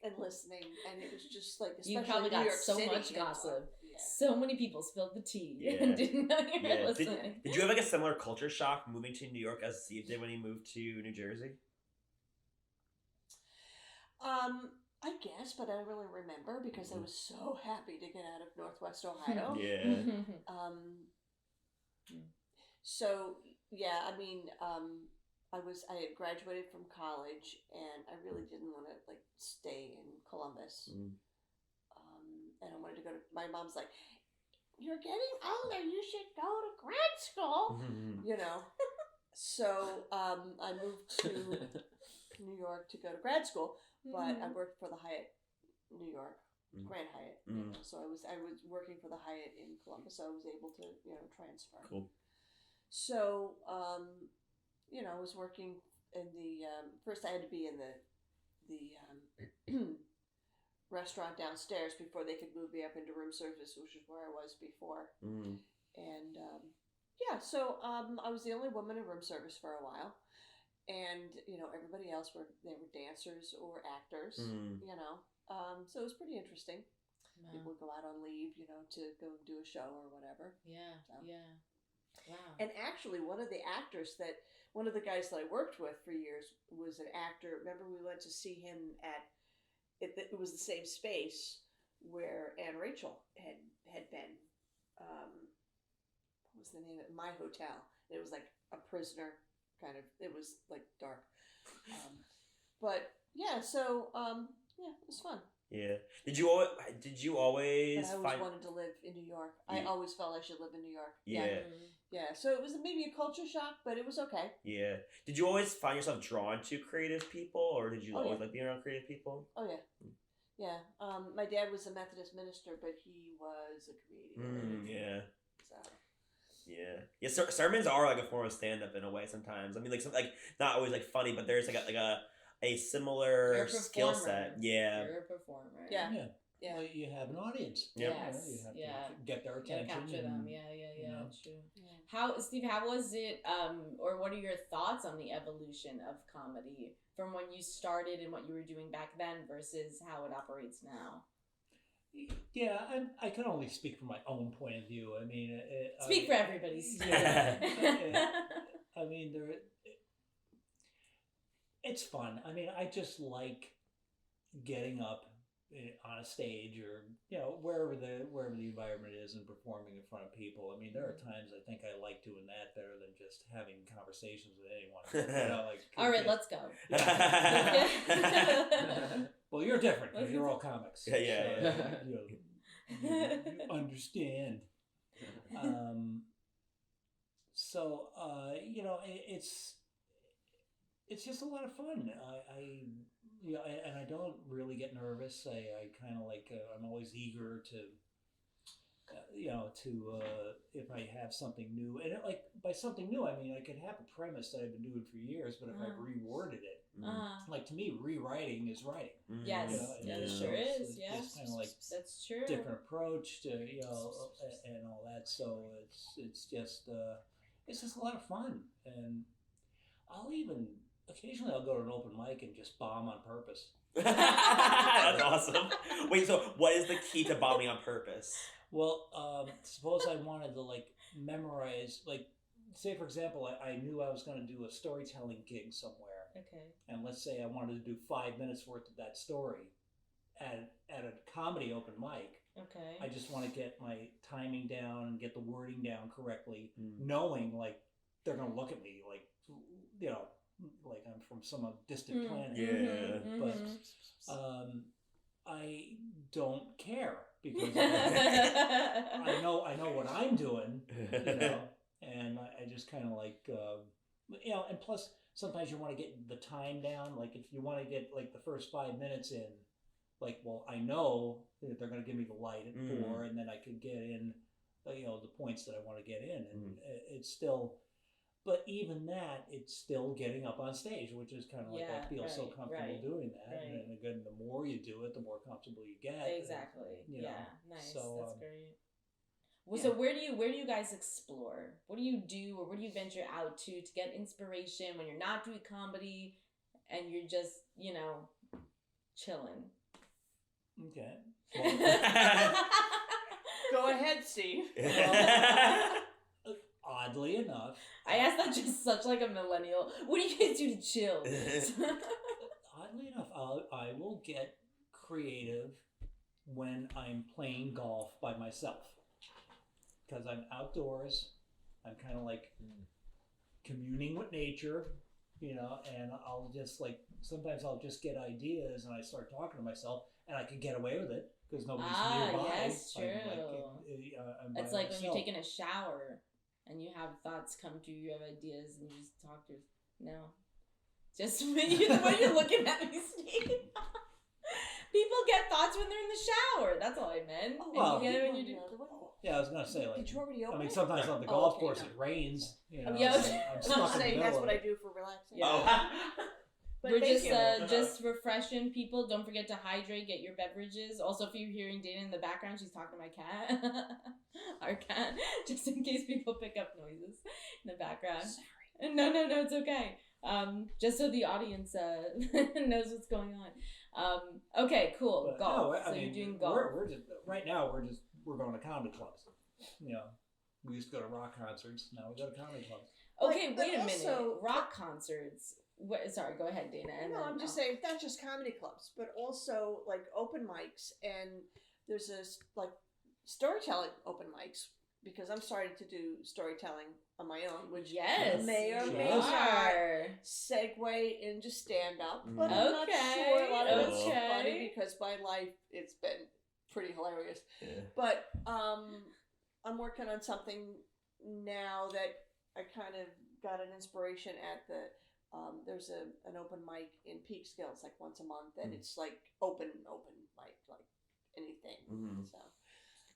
and listening, and it was just like especially You probably New got York so City, much you know, gossip. Yeah. So many people spilled the tea Yeah. and didn't know you were Yeah. listening. Did you have like a similar culture shock moving to New York as Steve did when he moved to New Jersey? I guess, but I don't really remember because I was so happy to get out of Northwest Ohio. Yeah. So yeah, I mean, I had graduated from college, and I really didn't want to like stay in Columbus. And I wanted to go to. My mom's like, "You're getting older. You should go to grad school." You know. So I moved to New York to go to grad school, but I worked for the Hyatt, New York, Grand Hyatt. You know, so I was working for the Hyatt in Columbus, so I was able to transfer. Cool. So I was working in the first. I had to be in the restaurant downstairs before they could move me up into room service, which is where I was before. And so I was the only woman in room service for a while, and everybody else were dancers or actors. So it was pretty interesting. Wow. People would go out on leave, to go and do a show or whatever. Yeah. So. Yeah. Wow. And actually, one of the guys that I worked with for years was an actor. Remember, we went to see him at it was the same space where Anne Rachel had been. What was the name of it? My Hotel. And it was like a prisoner kind of. It was like dark. But yeah, so it was fun. Yeah. Did you always But I always find? wanted to live in New York. I Yeah. always felt I should live in New York. Yeah. Yeah. So it was maybe a culture shock, but it was okay. Yeah. Did you always find yourself drawn to creative people, or did you Oh, always yeah. like being around creative people? Oh yeah. Yeah. My dad was a Methodist minister, but he was a comedian. Yeah. So Yeah. Sermons are like a form of stand up in a way sometimes. I mean, like not always like funny, but there's a similar You're a skill performer. set. Yeah. You're a performer. Yeah. Yeah. Well, you have an audience. Yep. Yes. You have Yeah. to get their You gotta attention. capture them. and, Yeah. know. True. yeah. Steve, how was it, or what are your thoughts on the evolution of comedy from when you started and what you were doing back then versus how it operates now? Yeah, I can only speak from my own point of view. I mean, Speak for everybody. Steve. I mean, it's fun. I mean, I just like getting up on a stage or wherever the environment is and performing in front of people. I mean, there are times I think I like doing that better than just having conversations with anyone. All right, let's go. Well, you're different because you're all comics. Yeah. So, you understand. It's just a lot of fun. And I don't really get nervous. I kind of like. I'm always eager to. If I have something new, and by something new, I mean I could have a premise that I've been doing for years, but if I reworded it, like to me, rewriting is writing. Yes, it sure is. It's Yeah, just kind of like that's true. different approach to and all that. So it's just a lot of fun, and occasionally I'll go to an open mic and just bomb on purpose. That's awesome. Wait, so what is the key to bombing on purpose? Well, suppose I wanted to like memorize, like, say for example, I knew I was going to do a storytelling gig somewhere, Okay. and let's say I wanted to do 5 minutes worth of that story at a comedy open mic. Okay. I just want to get my timing down and get the wording down correctly, knowing like they're going to look at me like, you know, like I'm from some distant planet. Yeah. But I don't care because I know what I'm doing, you know, and I just kind of like, you know, and plus sometimes you want to get the time down. Like if you want to get like the first 5 minutes in, like, well, I know that they're going to give me the light at 4, and then I could get in, you know, the points that I want to get in, and it's still. But even that, it's still getting up on stage, which is kind of like I feel so comfortable doing that. Right. And again, the more you do it, the more comfortable you get. Exactly. And, you know, Nice. so, That's great. Well, so where do you guys explore? What do you do, or where do you venture out to get inspiration when you're not doing comedy and you're just, you know, chilling? Okay. Go ahead, Steve. Oddly enough, I asked that just such like a millennial. What do you guys do to chill? oddly enough, I will get creative when I'm playing golf by myself because I'm outdoors. I'm kind of like communing with nature, you know, and I'll just like sometimes I'll just get ideas and I start talking to myself and I can get away with it because nobody's nearby. Yes, true. I'm It's by like when you're myself. taking a shower and you have thoughts come to you, you have ideas, and you just talk to. No, just the way you're looking at me, Steve. People get thoughts when they're in the shower. That's all I meant. Well, and you get it when you do. Yeah, I was gonna say like. Did you already open I mean, it? sometimes on the Oh, golf okay, course no. it rains. You know, Yeah, so I'm I'm stuck just in the saying middle that's of what I it. do for relaxing. Yeah. Oh. But We're thank just you. refreshing people. Don't forget to hydrate. Get your beverages. Also, if you're hearing Dayna in the background, she's talking to my cat. Our cat, just in case people pick up noises in the background. Sorry. No, it's okay. Just so the audience knows what's going on. Okay, cool. But Golf. no, I So mean, you're doing golf. We're just right now. We're going to comedy clubs. You know, we used to go to rock concerts. Now we go to comedy clubs. Okay, But wait a minute. also- Rock concerts. Sorry, go ahead, Dayna. And No, then I'm just saying, not just comedy clubs, but also like open mics. And there's this like storytelling open mics because I'm starting to do storytelling on my own, which Yes, may or you may Yes. not are. segue into stand up. But I'm not Okay, sure. A lot of it's okay. funny because my life, it's been pretty hilarious. Yeah. But I'm working on something now that I kind of got an inspiration at the. There's an open mic in Peekskill. It's like once a month, and it's like open mic, like anything. So,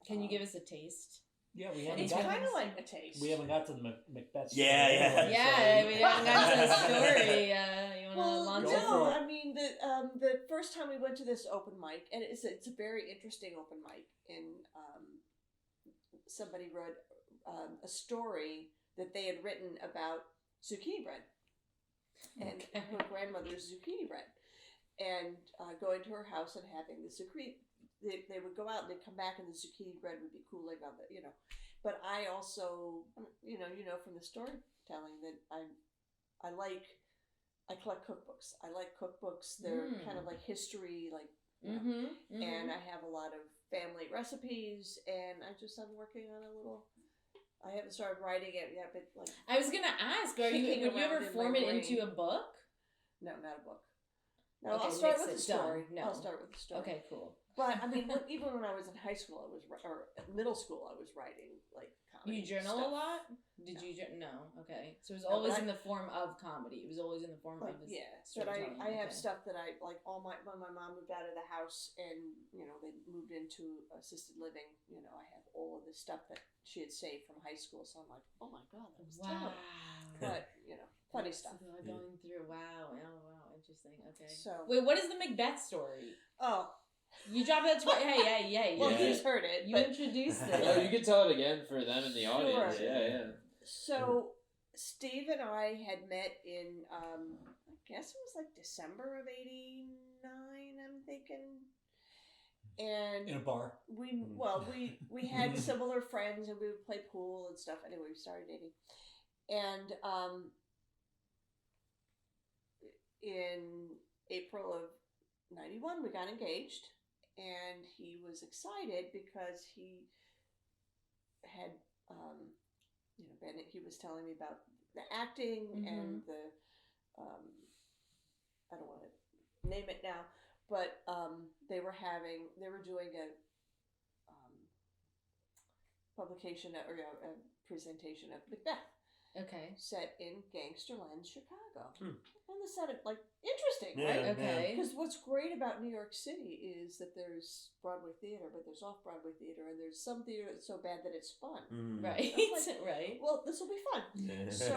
Can you give us a taste? Yeah, we haven't it's got. kind of like a taste. We haven't got to the Macbeth. story Yeah, yet, Yeah, so- we haven't got to the story. You want to Well, launch Go it? for no, it. I mean the first time we went to this open mic, and it's a very interesting open mic. And somebody wrote a story that they had written about zucchini bread. And Okay. her grandmother's zucchini bread, and going to her house and having the zucchini. They would go out and they'd come back and the zucchini bread would be cooling on the, you know. But I also, you know from the storytelling that I collect cookbooks. I like cookbooks. They're kind of like history, like, you know. And I have a lot of family recipes, and I'm working on a little. I haven't started writing it yet, but like. I was gonna ask, would Kicking you ever around in form my it brain. into a book? No, not a book. No, Okay, I'll start mix with the it, done. story. No. I'll start with the story. Okay, cool. But I mean, even when I was in high school, or middle school, I was writing like comedy. You journal stuff. a lot? Did No. you? No. Okay. So it was No, always but in the form of comedy. It was always in the form of Yeah, but storytelling. I have Okay. stuff that I like. When my mom moved out of the house and they moved into assisted living. I have all of the stuff that she had saved from high school. So I'm like, oh my god, that was Wow. terrible. But funny That's stuff. Going through. Wow. Oh, wow. Interesting. Okay. So Wait, what is the Macbeth story? oh You dropped that. Hey. well, Yeah. he's heard it. You but introduced No, you it. can tell it again for them in the audience. Sure. Yeah. So Steve and I had met in, I guess it was like December of '89, I'm thinking. And In a bar. we had similar friends and we would play pool and stuff. Anyway, we started dating. And in April of '91, we got engaged. And he was excited because he had, he was telling me about the acting and the, I don't want to name it now, but they were doing a publication or a presentation of Macbeth. Okay. Set in Gangsterland, Chicago. And this sounded like interesting, Yeah, right? Okay. Because what's great about New York City is that there's Broadway theater, but there's off-Broadway theater, and there's some theater that's so bad that it's fun. Right. Like, right. Well, this will be fun. So,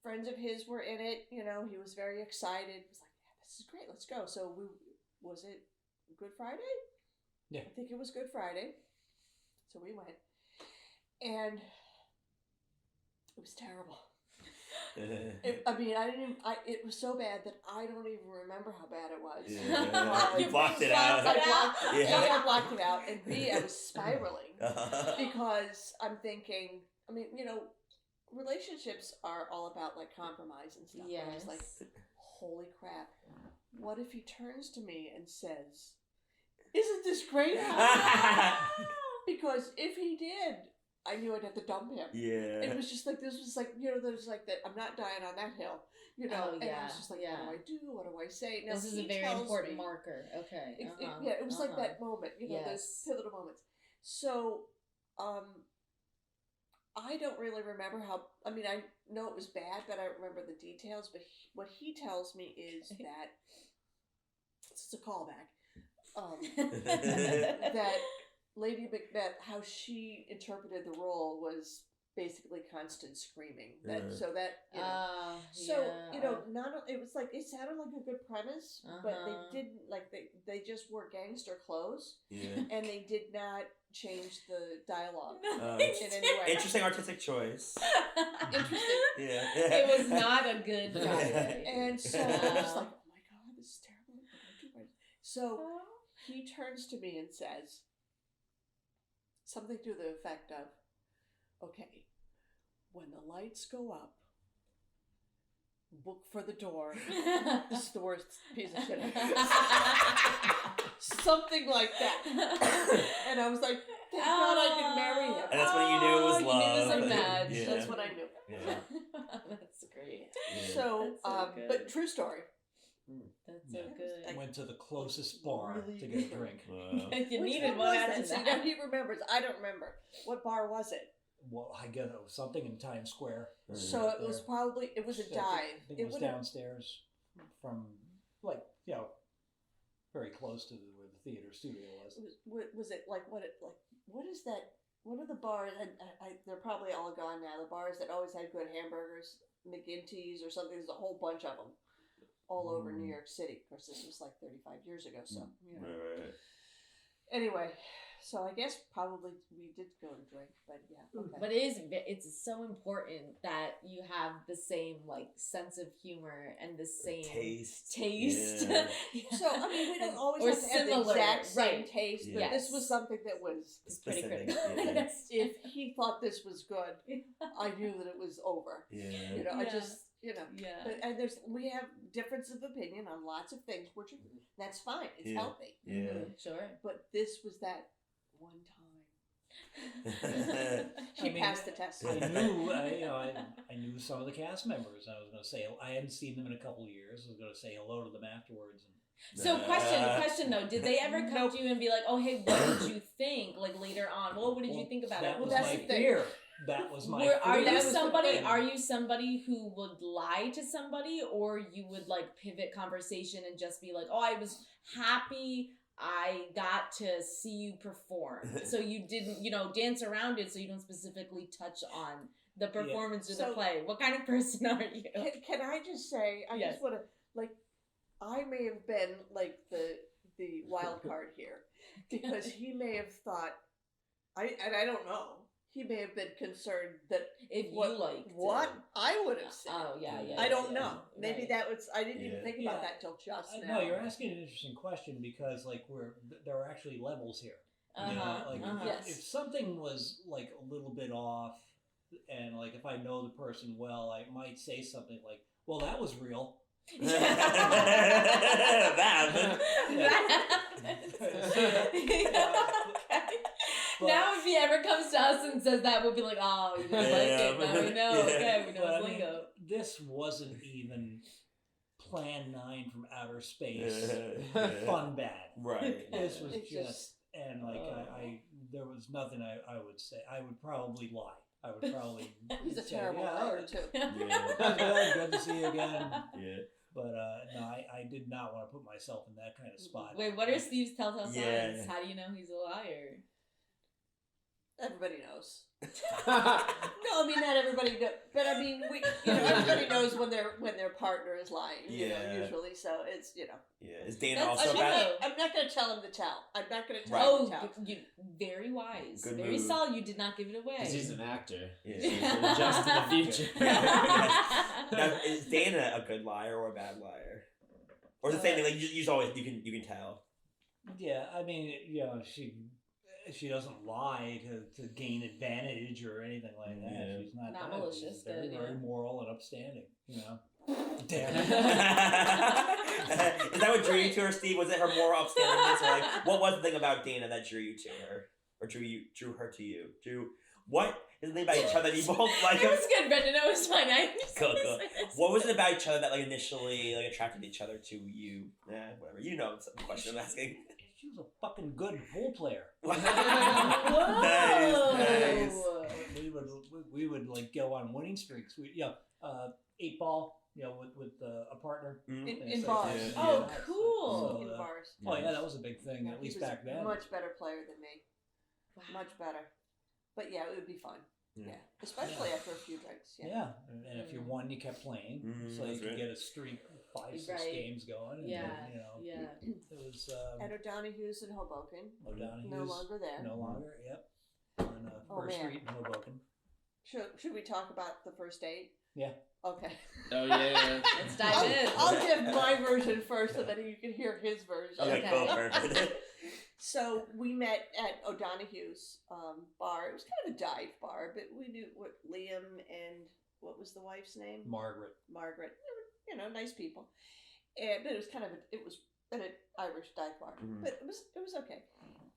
friends of his were in it. You know, he was very excited. He was like, "Yeah, this is great. Let's go." So was it Good Friday? Yeah. I think it was Good Friday. So we went, and it was terrible. It was so bad that I don't even remember how bad it was. Yeah. You blocked it out. I blocked it out. And B, I was spiraling because I'm thinking, I mean, you know, relationships are all about like compromise and stuff. Yes. And I was like, holy crap. What if he turns to me and says, "Isn't this great?" Because if he did, I knew I'd have to dump him. Yeah. It was just like, this was like, you know, there's like that, I'm not dying on that hill, you know. Oh, and I yeah, was just like, yeah. what do I do? What do I say? Now, This is a very important marker. Okay. It was like that moment, you know, those pivotal moments. So, I don't really remember I know it was bad, but I don't remember the details, but what he tells me is that, this is a callback, that Lady Macbeth, how she interpreted the role was basically constant screaming. So you know, it was like, it sounded like a good premise, but they didn't, like, they just wore gangster clothes, and they did not change the dialogue in any way. Interesting artistic choice. Interesting. Yeah. It was not a good Friday. And so I was like, oh my God, this is terrible. So he turns to me and says something to the effect of, "Okay, when the lights go up, look for the door." This is the worst piece of shit. Something like that. And I was like, thank God I didn't marry him. And that's when you knew it was love. You knew it was a match. Yeah. That's when I knew. Yeah. That's great. Yeah. So, That's so good. but true story. That's so Yeah. good. I went to the closest bar Really to get a good. drink. Wow. You Which needed one one was after that? So, that. he remembers. I don't remember. What bar was it? Well, I get something in Times Square. So it was probably, it was a So dive. I think it was would've- downstairs from, like, you know, very close to where the theater studio was. Was it like what is that? What are the bars? And they're probably all gone now. The bars that always had good hamburgers, McGinty's or something. There's a whole bunch of them all over New York City. Of course, this was like 35 years ago. So you know. Right. Anyway, so I guess probably we did go and drink, but yeah. Okay. But it's so important that you have the same like sense of humor and the same Taste. Yeah. So I mean, we don't always Or have to have the similar, exact same right. taste, but Yes. this was something that was. It's pretty Specific, critical. yeah. Yes. If he thought this was good, I knew that it was over. Yeah. You know, I Yeah. just, you know. Yeah. But and we have difference of opinion on lots of things, which that's fine. It's Yeah. healthy. Yeah. Sure. But this was that one time. He I mean, passed the test. I knew some of the cast members. I was going to say I hadn't seen them in a couple of years. I was going to say hello to them afterwards. So question though, did they ever come to you and be like, "Oh, hey, what did you think?" Like later on, well, what did you think about that it? Was that's my the thing. fear. That was my Are fear. you That was the somebody? thing. Are you somebody who would lie to somebody, or you would like pivot conversation and just be like, "Oh, I was happy I got to see you perform," so you didn't, dance around it, so you don't specifically touch on the performance or the So- play. What kind of person are you? Can I just say? I Yes. just want to I may have been like the wild card here, because he may have thought I don't know. he may have been concerned that If what, you liked what it. I would have said. Oh yeah. I don't yeah. know. Maybe Right. that was. I didn't even think about Yeah. that till just now. No, you're asking an interesting question because like there are actually levels here. You know, like Yes. if something was like a little bit off, and like if I know the person well, I might say something like, "Well, that was real." That happened. Okay. Now, if he ever comes to us and says that, we'll be like, "Oh, you didn't like it. Now we know. Yeah. Okay, we know But, it's lingo." this wasn't even Plan 9 from outer space. Yeah. Fun bad. Right. This was It's just and like I there was nothing I would say. I would probably lie. I would probably. He's a say, terrible yeah, liar too. Good to see you again. Yeah. But no, I did not want to put myself in that kind of spot. Wait, what are Steve's telltale signs? Yeah. How do you know he's a liar? Everybody knows. No, I mean not everybody knows, but I mean everybody knows when their partner is lying. You know, Yeah. usually. So it's Yeah. Is Dayna That's also true. bad? I'm not going to tell him to tell. I'm not going to tell Oh, him to tell. you very wise, Good very move. solid. You did not give it away. Because he's an actor. Yeah. So he's gonna adjust in the future. Now, is Dayna a good liar or a bad liar? Or is the same thing? Like you always you can tell. Yeah, I mean, you know, she doesn't lie to gain advantage or anything like that. Yeah. She's not Not that. malicious, She's very, good, very yeah. moral and upstanding. You know. Is Damn it. that what drew you to her, Steve? Was it her moral upstandingness, or like what was the thing about Dayna that drew you to her, or drew her to you? What is the thing about each other that you both like? It was good, Brendan. It was fine. Cool. What was it about each other that like initially like attracted each other to you? Whatever. You know the question I'm asking. She was a fucking good pool player. Whoa. Nice. We would like go on winning streaks. 8-ball. You know, with a partner. In bars. Yeah. Oh, cool. In So, bars. Oh yeah, that was a big thing, Yeah, at he least was back then. a much better player than me. Wow. Much better. But yeah, it would be fun. Yeah. Yeah. Especially after a few drinks. Yeah. Yeah, and if you won, you kept playing, so you that's could right. get a streak of 5-6 Right. games going. And Yeah, then, you know, yeah. it was At O'Donoghue's in Hoboken. O'Donoghue's. No longer there. No longer. Yep. On Oh, First man. Street in Hoboken. Should we talk about the first date? Yeah. Okay. Oh yeah. Let's dive in. I'll give my version first, so that you can hear his version. Okay, Okay. cool, perfect. So we met at O'Donoghu's bar. It was kind of a dive bar, but we knew what Liam and what was the wife's name? Margaret. Margaret. They were, nice people. And but it was kind of it was an Irish dive bar, Mhm. but it was okay.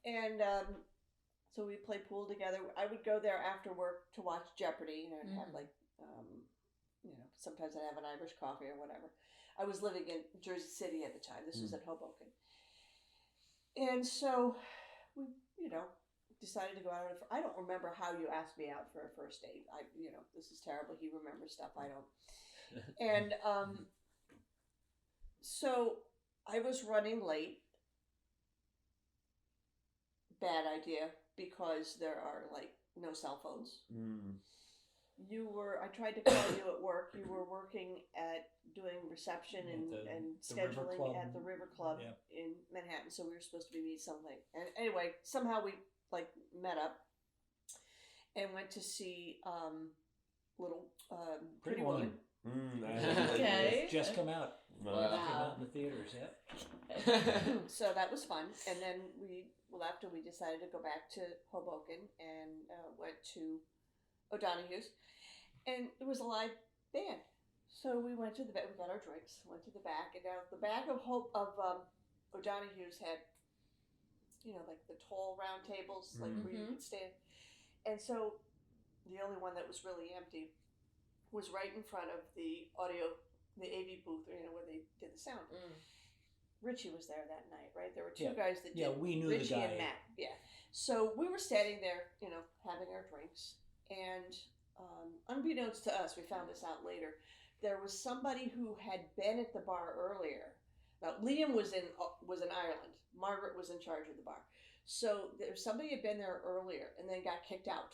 And so we played pool together. I would go there after work to watch Jeopardy, and I'd have like sometimes I'd have an Irish coffee or whatever. I was living in Jersey City at the time. This was in Hoboken. And so we, decided to go out. I don't remember how you asked me out for a first date. This is terrible. He remembers stuff I don't. And so I was running late. Bad idea, because there are like no cell phones. I tried to call you at work. You were working at doing reception and The River scheduling Club. at the River Club Yeah. in Manhattan. So we were supposed to be meeting something. And anyway, somehow we met up and went to see little Pretty Woman. Okay. It's just come out. Wow. Came out in the theaters. Yeah. So that was fun. And then after we decided to go back to Hoboken and went to O'Donoghu's, and it was a live band. So we went to the back. We got our drinks. Went to the back, and now the back of O'Donoghu's had, like the tall round tables, like where you could stand. And so the only one that was really empty was right in front of the AV booth, where they did the sound. Richie was there that night, right? There were two guys that did. Yeah, we knew Richie the guy. and Matt. Yeah. So we were standing there, having our drinks, and unbeknownst to us, we found this out later. There was somebody who had been at the bar earlier. Now Liam was in Ireland. Margaret was in charge of the bar. So there's somebody had been there earlier and then got kicked out.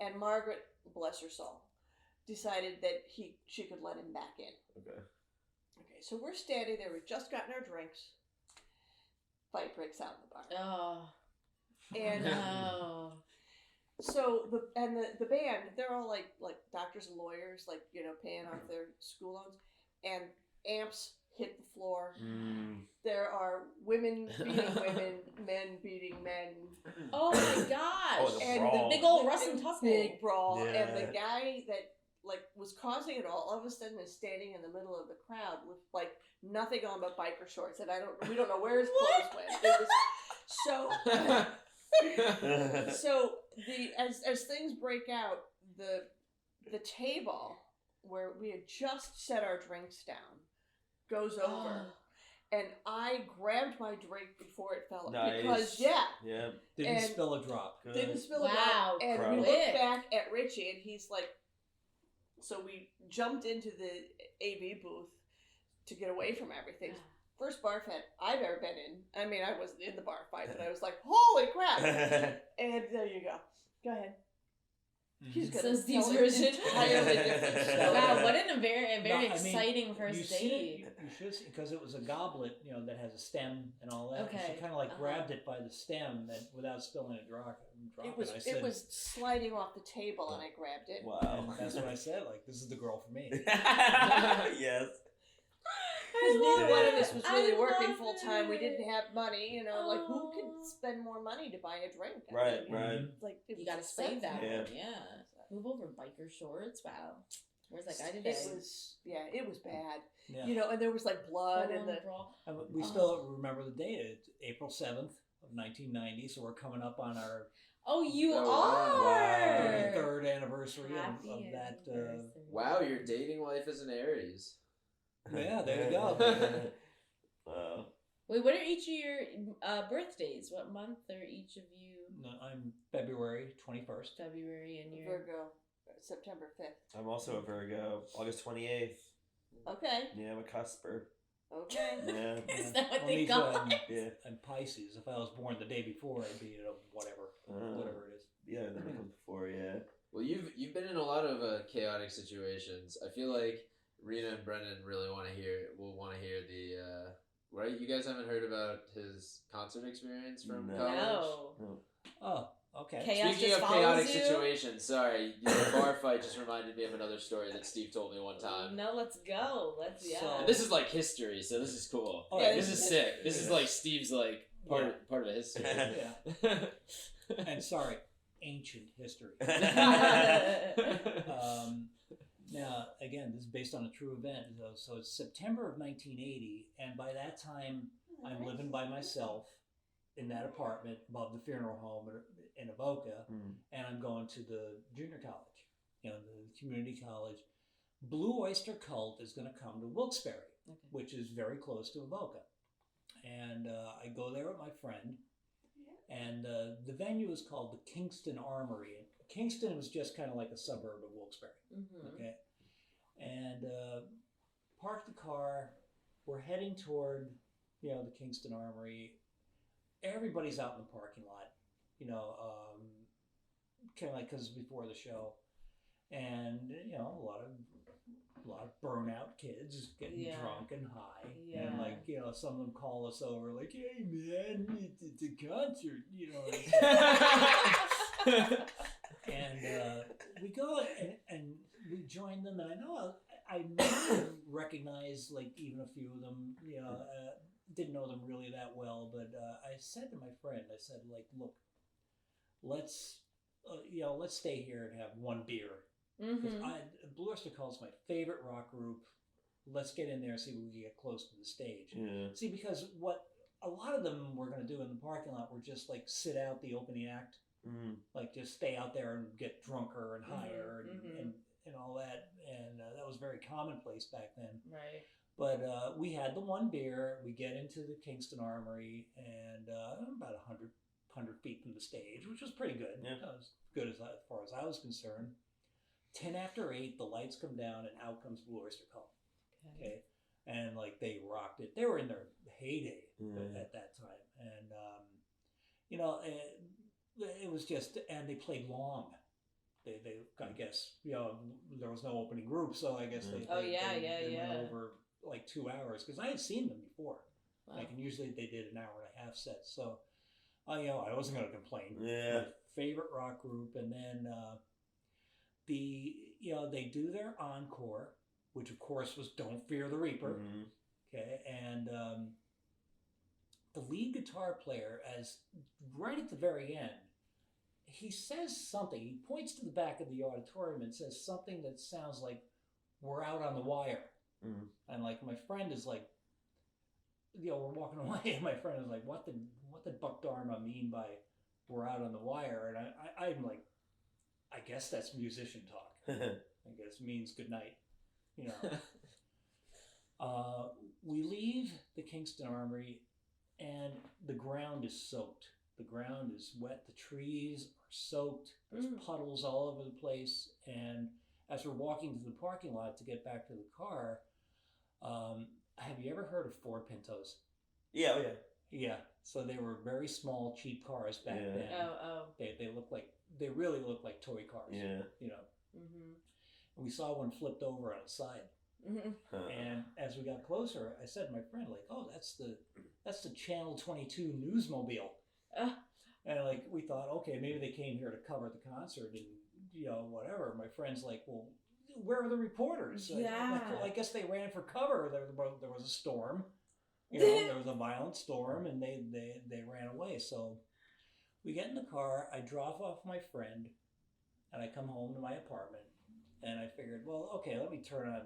And Margaret, bless her soul, decided that she could let him back in. Okay. Okay, so we're standing there. We've just gotten our drinks. Fight breaks out in the bar. Oh. And No. So the band, they're all like doctors and lawyers, like, you know, paying off their school loans, and amps hit the floor. There are women beating women, men beating men. Oh my gosh! Oh, And brawl. Big old Russ and Tussle. Big brawl. Yeah. And the guy that like was causing it all of a sudden is standing in the middle of the crowd with like nothing on but biker shorts, and we don't know where his clothes went. It was so as things break out, the table where we had just set our drinks down goes over. And I grabbed my drink before it fell because Didn't spill a drop. Good. didn't spill a Wow, drop. And Proud. we looked back at Richie, and he's like, so we jumped into the AV booth to get away from everything. First bar fight I've ever been in. I mean, I wasn't in the bar fight, but I was like, holy crap. And there you go. Go ahead. She's So gonna Steve's tell an version. entirely different story. Wow, what a very No, I mean, exciting first date. You should see, because it was a goblet, you know, that has a stem and all that. Okay. She kind of like grabbed it by the stem and without spilling a drop. I said, It was sliding off the table, and I grabbed it. Wow. and that's what I said. Like, this is the girl for me. Yes. Because neither one of us was really I working love full time. We it. didn't have money, you know. Like, who Aw. could spend more money to buy a drink? I Right, mean, right. Like, it You was gotta save that expensive. Yeah. one, yeah. Move over, biker shorts. Wow. Where's that guy It today? it was bad. Yeah. You know, and there was like blood and the. brawl. And we still remember the date. It's April 7th of 1990, so we're coming up on our Oh, you Oh, are. 33rd anniversary Happy of that. anniversary. Wow, your dating life is an Aries. Yeah, there you go. Wow. Wait, what are each of your birthdays? What month are each of you? No, I'm February 21st. February and your. Virgo, September 5th. I'm also a Virgo. August 28th. Okay. Yeah, I'm a cusper. Okay. Yeah. Is that what Well, they me call too, it? Yeah. I'm Pisces. If I was born the day before, I'd be whatever it is. Yeah, that comes before, yeah. Well, you've been in a lot of chaotic situations. I feel like Reena and Brennan really want to hear the right. You guys haven't heard about his concert experience from No. college? No. Oh, okay. Chaos Speaking just of follows chaotic you? situations, sorry, the bar fight just reminded me of another story that Steve told me one time. No, let's go. So- And this is like history, so this is cool. Oh, Yeah, This is sick. This is like Steve's like part of history. Yeah. And sorry, ancient history. Now, again, this is based on a true event. So it's September of 1980, and by that time, I'm living by myself in that apartment above the funeral home in Avoca, and I'm going to the junior college, the community college. Blue Oyster Cult is going to come to Wilkes-Barre, which is very close to Avoca. And I go there with my friend, and the venue is called the Kingston Armory. Kingston was just kind of like a suburb of Wilkes-Barre. Mm-hmm. Okay. And parked the car. We're heading toward, the Kingston Armory. Everybody's out in the parking lot, kind of like because it's before the show. And, a lot of burnout kids getting drunk and high. Yeah. And some of them call us over like, hey man, it's a concert, And we go and we join them, and I recognize even a few of them. Didn't know them really that well, but I said to my friend, look, let's stay here and have one beer. Mm-hmm. Blue Oyster Cult's my favorite rock group. Let's get in there and see if we can get close to the stage. Yeah. See, because what a lot of them were going to do in the parking lot were just sit out the opening act. Just stay out there and get drunker and higher and all that. And that was very commonplace back then. Right. But we had the one beer. We get into the Kingston Armory, and about 100 feet from the stage, which was pretty good. Yeah. That was good as far as I was concerned. 10 after 8, the lights come down, and out comes Blue Oyster Cult. Okay. And they rocked it. They were in their heyday at that time. And, it was just, and they played long. They I guess, there was no opening group, so I guess they went over 2 hours, because I had seen them before. Wow. And usually they did an hour and a half set. So, I wasn't going to complain. Yeah. favorite rock group, and then they do their encore, which of course was "Don't Fear the Reaper." Mm-hmm. Okay, and the lead guitar player, as right at the very end, he says something. He points to the back of the auditorium and says something that sounds like "We're out on the wire." Mm-hmm. And like my friend is like, we're walking away, and my friend is like, "What did Buck Dharma mean by we're out on the wire?" And I'm like, I guess that's musician talk. I guess it means good night. We leave the Kingston Armory, and the ground is soaked. The ground is wet. The trees are soaked. There's puddles all over the place. And as we're walking to the parking lot to get back to the car, have you ever heard of Ford Pintos? Yeah, oh yeah. Yeah. So they were very small, cheap cars back then. Oh. They really look like toy cars. Yeah. Mm-hmm. And we saw one flipped over on its side. Mm-hmm. And as we got closer, I said to my friend, like, "Oh, that's the Channel 22 Newsmobile." And like we thought, okay, maybe they came here to cover the concert and whatever. My friend's like, "Well, where are the reporters?" Yeah. I guess they ran for cover. There was a storm. There was a violent storm, and they ran away. So we get in the car. I drop off my friend, and I come home to my apartment. And I figured, well, okay, let me turn on,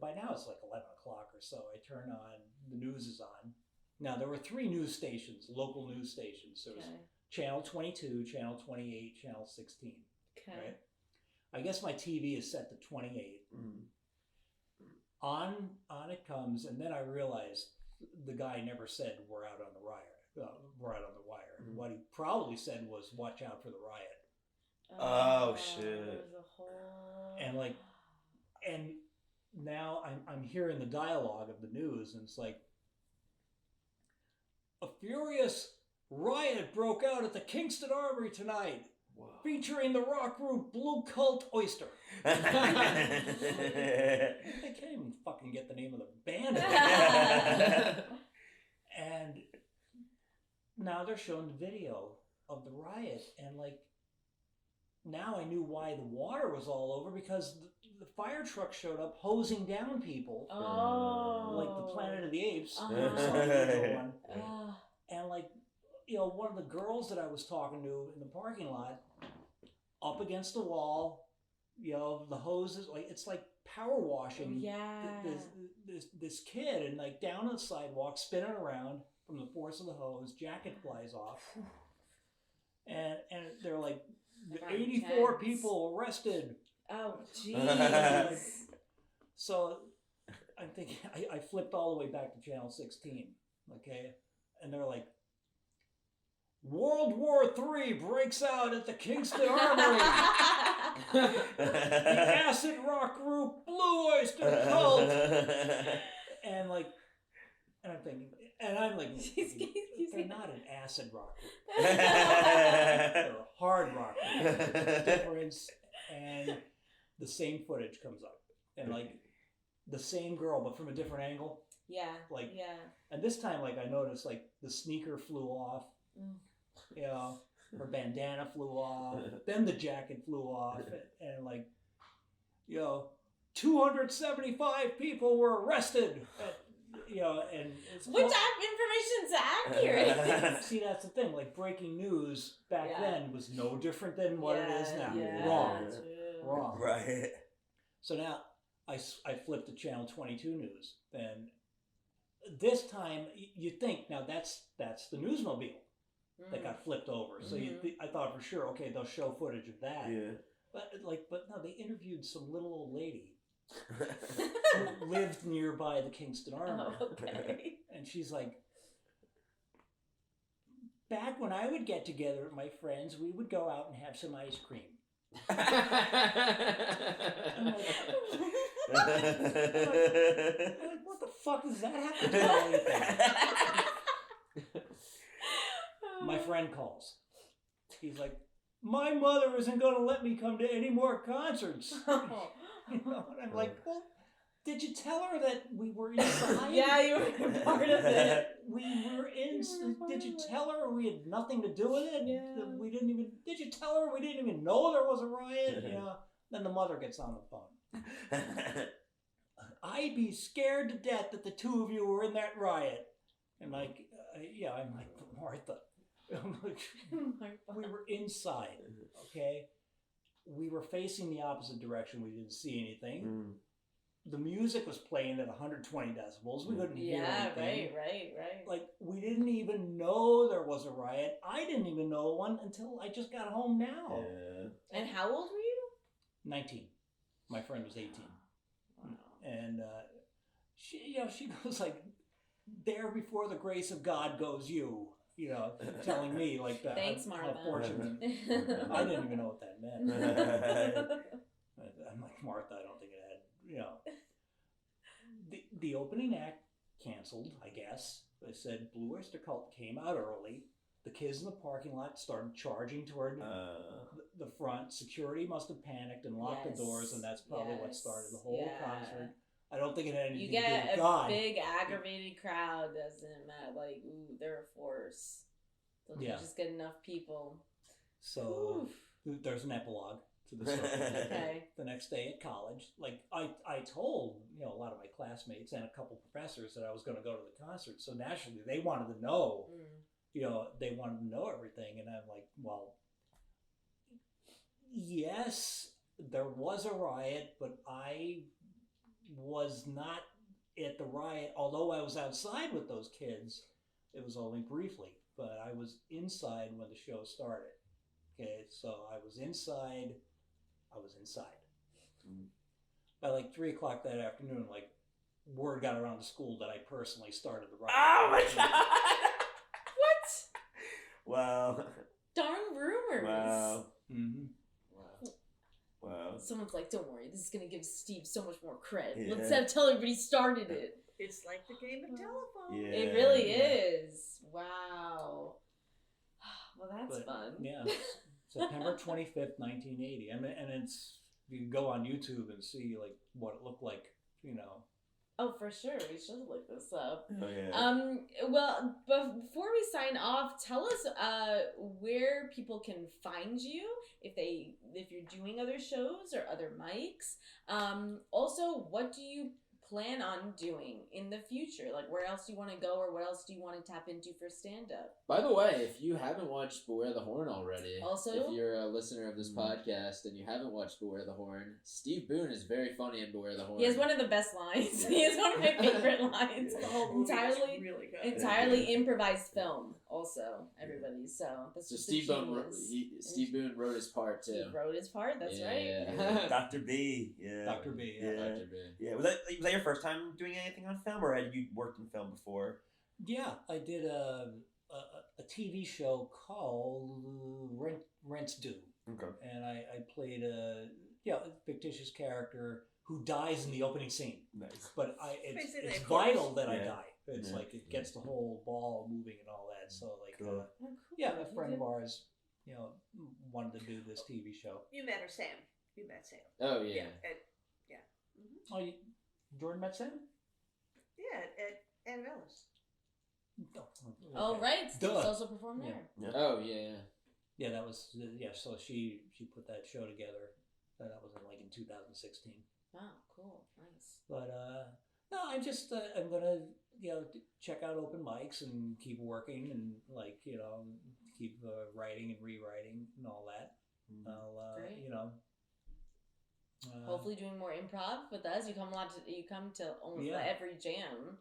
by now it's like 11 o'clock or so. I turn on, the news is on. Now, there were 3 news stations, local news stations. There was Channel 22, Channel 28, Channel 16. Okay. Right? I guess my TV is set to 28. On it comes, and then I realized the guy never said, "We're out on the wire." We're out on the wire. What he probably said was, "Watch out for the riot." Oh shit! There's a whole... And now I'm hearing the dialogue of the news, and it's like, "A furious riot broke out at the Kingston Armory tonight, featuring the rock group Blue Cult Oyster." They can't even fucking get the name of the band. And now they're showing the video of the riot, and like, now I knew why the water was all over, because the fire truck showed up hosing down people. Like the Planet of the Apes. One. And like, one of the girls that I was talking to in the parking lot, up against the wall, the hoses, like, it's like power washing this kid, and like down on the sidewalk, spinning around from the force of the hose, jacket flies off. And they're like, 84 people arrested. Oh, jeez. So I'm thinking, I flipped all the way back to Channel 16, okay? And they're like, "World War III breaks out at the Kingston Armory. The acid rock group Blue Oyster Cult." And like, and I'm like, they're not an acid rock group. They're a hard rock group. Difference. And the same footage comes up, and like the same girl, but from a different angle. And this time, like, I noticed, like, the sneaker flew off. Her bandana flew off. Then the jacket flew off, and like, 275 people were arrested. And it's which information's accurate. See, that's the thing. Like, breaking news back then was no different than what it is now. Wrong. Right. So now I flipped to Channel 22 News, and this time you think, now that's the Newsmobile that got flipped over. So I thought for sure, okay, they'll show footage of that. Yeah. But no, they interviewed some little old lady who lived nearby the Kingston Armory. Oh, okay. And she's like, "Back when I would get together with my friends, we would go out and have some ice cream." I'm like, what the fuck does that have to do with anything? My friend calls. He's like, "My mother isn't going to let me come to any more concerts." And I'm like, "Well, Did you tell her that we were inside? Yeah, you were part of it. We were in. Did you part of it. tell her we had nothing to do with it? Yeah. We didn't even. Did you tell her we didn't even know there was a riot? You know. Then the mother gets on the phone. I'd be scared to death that the two of you were in that riot. And like, I'm like, Martha. I'm like, we were inside. Okay. We were facing the opposite direction. We didn't see anything. The music was playing at 120 decibels. We couldn't hear anything. Right. Like, we didn't even know there was a riot. I didn't even know one until I just got home now. Yeah. And how old were you? 19. My friend was 18. Wow. And she goes like, there before the grace of God goes you. You know, telling me like that. Thanks, how Martha. fortunate. I didn't even know what that meant. I'm like, Martha, I don't think it had, you know. The opening act canceled, I guess. They said Blue Oyster Cult came out early. The kids in the parking lot started charging toward the front. Security must have panicked and locked the doors, and that's probably what started the whole concert. I don't think it had anything You to do with get a God. big aggravated crowd, doesn't matter. Like, ooh, they're a force. So you just get enough people. So there's an epilogue to the story. Okay. The next day at college, like I told a lot of my classmates and a couple professors that I was going to go to the concert. So naturally, they wanted to know. They wanted to know everything, and I'm like, well, yes, there was a riot, but I was not at the riot. Although I was outside with those kids, it was only briefly. But I was inside when the show started. Okay, so I was inside. By like 3 o'clock that afternoon, like, word got around the school that I personally started the riot. Oh my god! What? Wow. Darn rumors. Wow. Mm-hmm. Wow. Someone's like, don't worry, this is going to give Steve so much more credit. Yeah. Let's tell everybody started it. It's like the game of telephone. Yeah. It really is. Wow. Well, that's fun. Yeah. September 25th, 1980. And it's, you can go on YouTube and see like what it looked like, Oh, for sure. We should look this up. Oh, yeah. Well, before we sign off, tell us where people can find you if you're doing other shows or other mics. Also, what do you plan on doing in the future? Like, where else do you want to go, or what else do you want to tap into for stand-up? By the way, if you haven't watched Beware the Horn already, Also, if you're a listener of this podcast and you haven't watched Beware the Horn, Steve Boone is very funny in Beware the Horn. he has one of the best lines. He has one of my favorite lines. The whole movie is really good. Entirely improvised film, also, everybody. So that's So just Steve Steve Boone wrote his part too. He wrote his part. That's right. Yeah. Dr. B. Yeah. Dr. B. Yeah. Dr. B. Yeah. Was that your first time doing anything on film, or had you worked in film before? Yeah, I did a TV show called Rent's Due. Okay. And I played a fictitious character who dies in the opening scene. Nice. But Basically, it's of course. vital that I Yeah. die. It's like it gets the whole ball moving and all that. So like, Cool. Oh, cool. a friend of ours, wanted to do this TV show. You met her, Sam. You met Sam. Oh yeah. Oh, Jordan met Sam? Yeah, at Ann Ellis. Oh, Okay. right. Steve's Duh. also performed there. Yeah. Oh yeah. Yeah, that was so she put that show together. That was in 2016. Wow, cool, nice. But no, I'm just I'm gonna check out open mics and keep working and keep writing and rewriting and all that. I'll Great. Hopefully Hopefully, doing more improv with us. You come to almost every jam,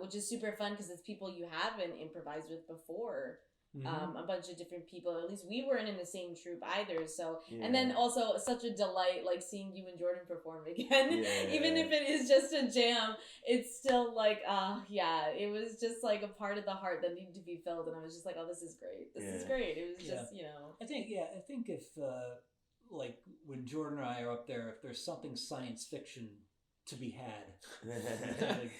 which is super fun because it's people you haven't improvised with before. A bunch of different people. At least we weren't in the same troupe either. So, and then also such a delight, like seeing you and Jordan perform again. Even if it is just a jam, it's still like, it was just like a part of the heart that needed to be filled. And I was just like, oh, this is great. This is great. It was just, I think if like when Jordan and I are up there, if there's something science fiction to be had,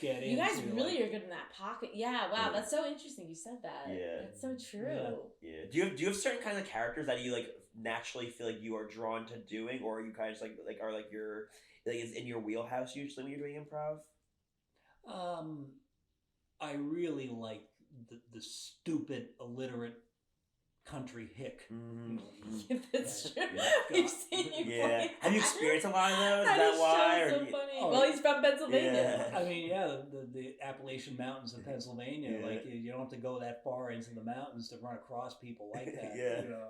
get you guys into, really are good in that pocket. Yeah, wow, that's so interesting. You said that. Yeah. That's so true. Yeah. Do you have certain kinds of characters that you like naturally feel like you are drawn to doing, or are you kind of just like are like your like is in your wheelhouse usually when you're doing improv? I really like the stupid illiterate country hick. Mm-hmm. That's true. Yeah. We've seen you play. Have you experienced a lot of those? Is That that is why? so Or funny. Oh, Well, he's from Pennsylvania. Yeah. I mean, yeah, the Appalachian Mountains of Pennsylvania. Yeah. Like you don't have to go that far into the mountains to run across people like that. Yeah. You know,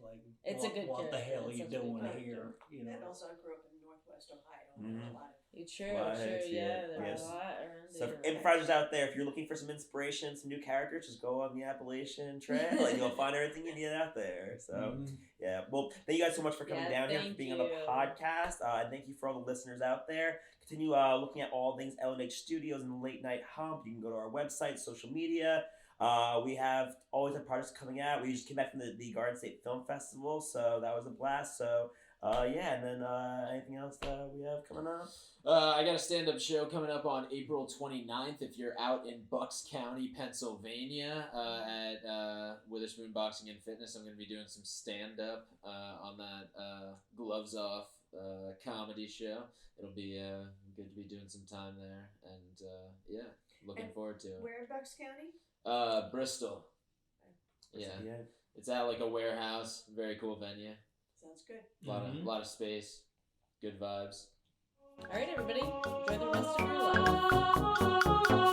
like It's a good what the character. hell are It's you such a good doing character. here? You know. And also, I grew up in Northwest Ohio. Mhm. A lot of True, Right, yeah. There's yes. a lot around So for there. improvisers out there, if you're looking for some inspiration, some new characters, just go on the Appalachian Trail and you'll find everything you need out there. So Mhm. yeah, well, thank you guys so much for coming Yeah, down here, for thank being on the you. podcast, and thank you for all the listeners out there. Continue looking at all things LNH Studios and the Late Night Hump. You can go to our website, social media. We have always have projects coming out. We just came back from the Garden State Film Festival, so that was a blast. So yeah, and then anything else that we have coming up? I got a stand-up show coming up on April 29th. If you're out in Bucks County, Pennsylvania, at Witherspoon Boxing and Fitness, I'm going to be doing some stand-up on that Gloves Off comedy show. It'll be good to be doing some time there, and yeah, looking forward to it. where in Bucks County? Bristol. Yeah, Yeah. it's at like a warehouse. Very cool venue. Sounds good. Lot of space. Good vibes. All right, everybody. Enjoy the rest of your life.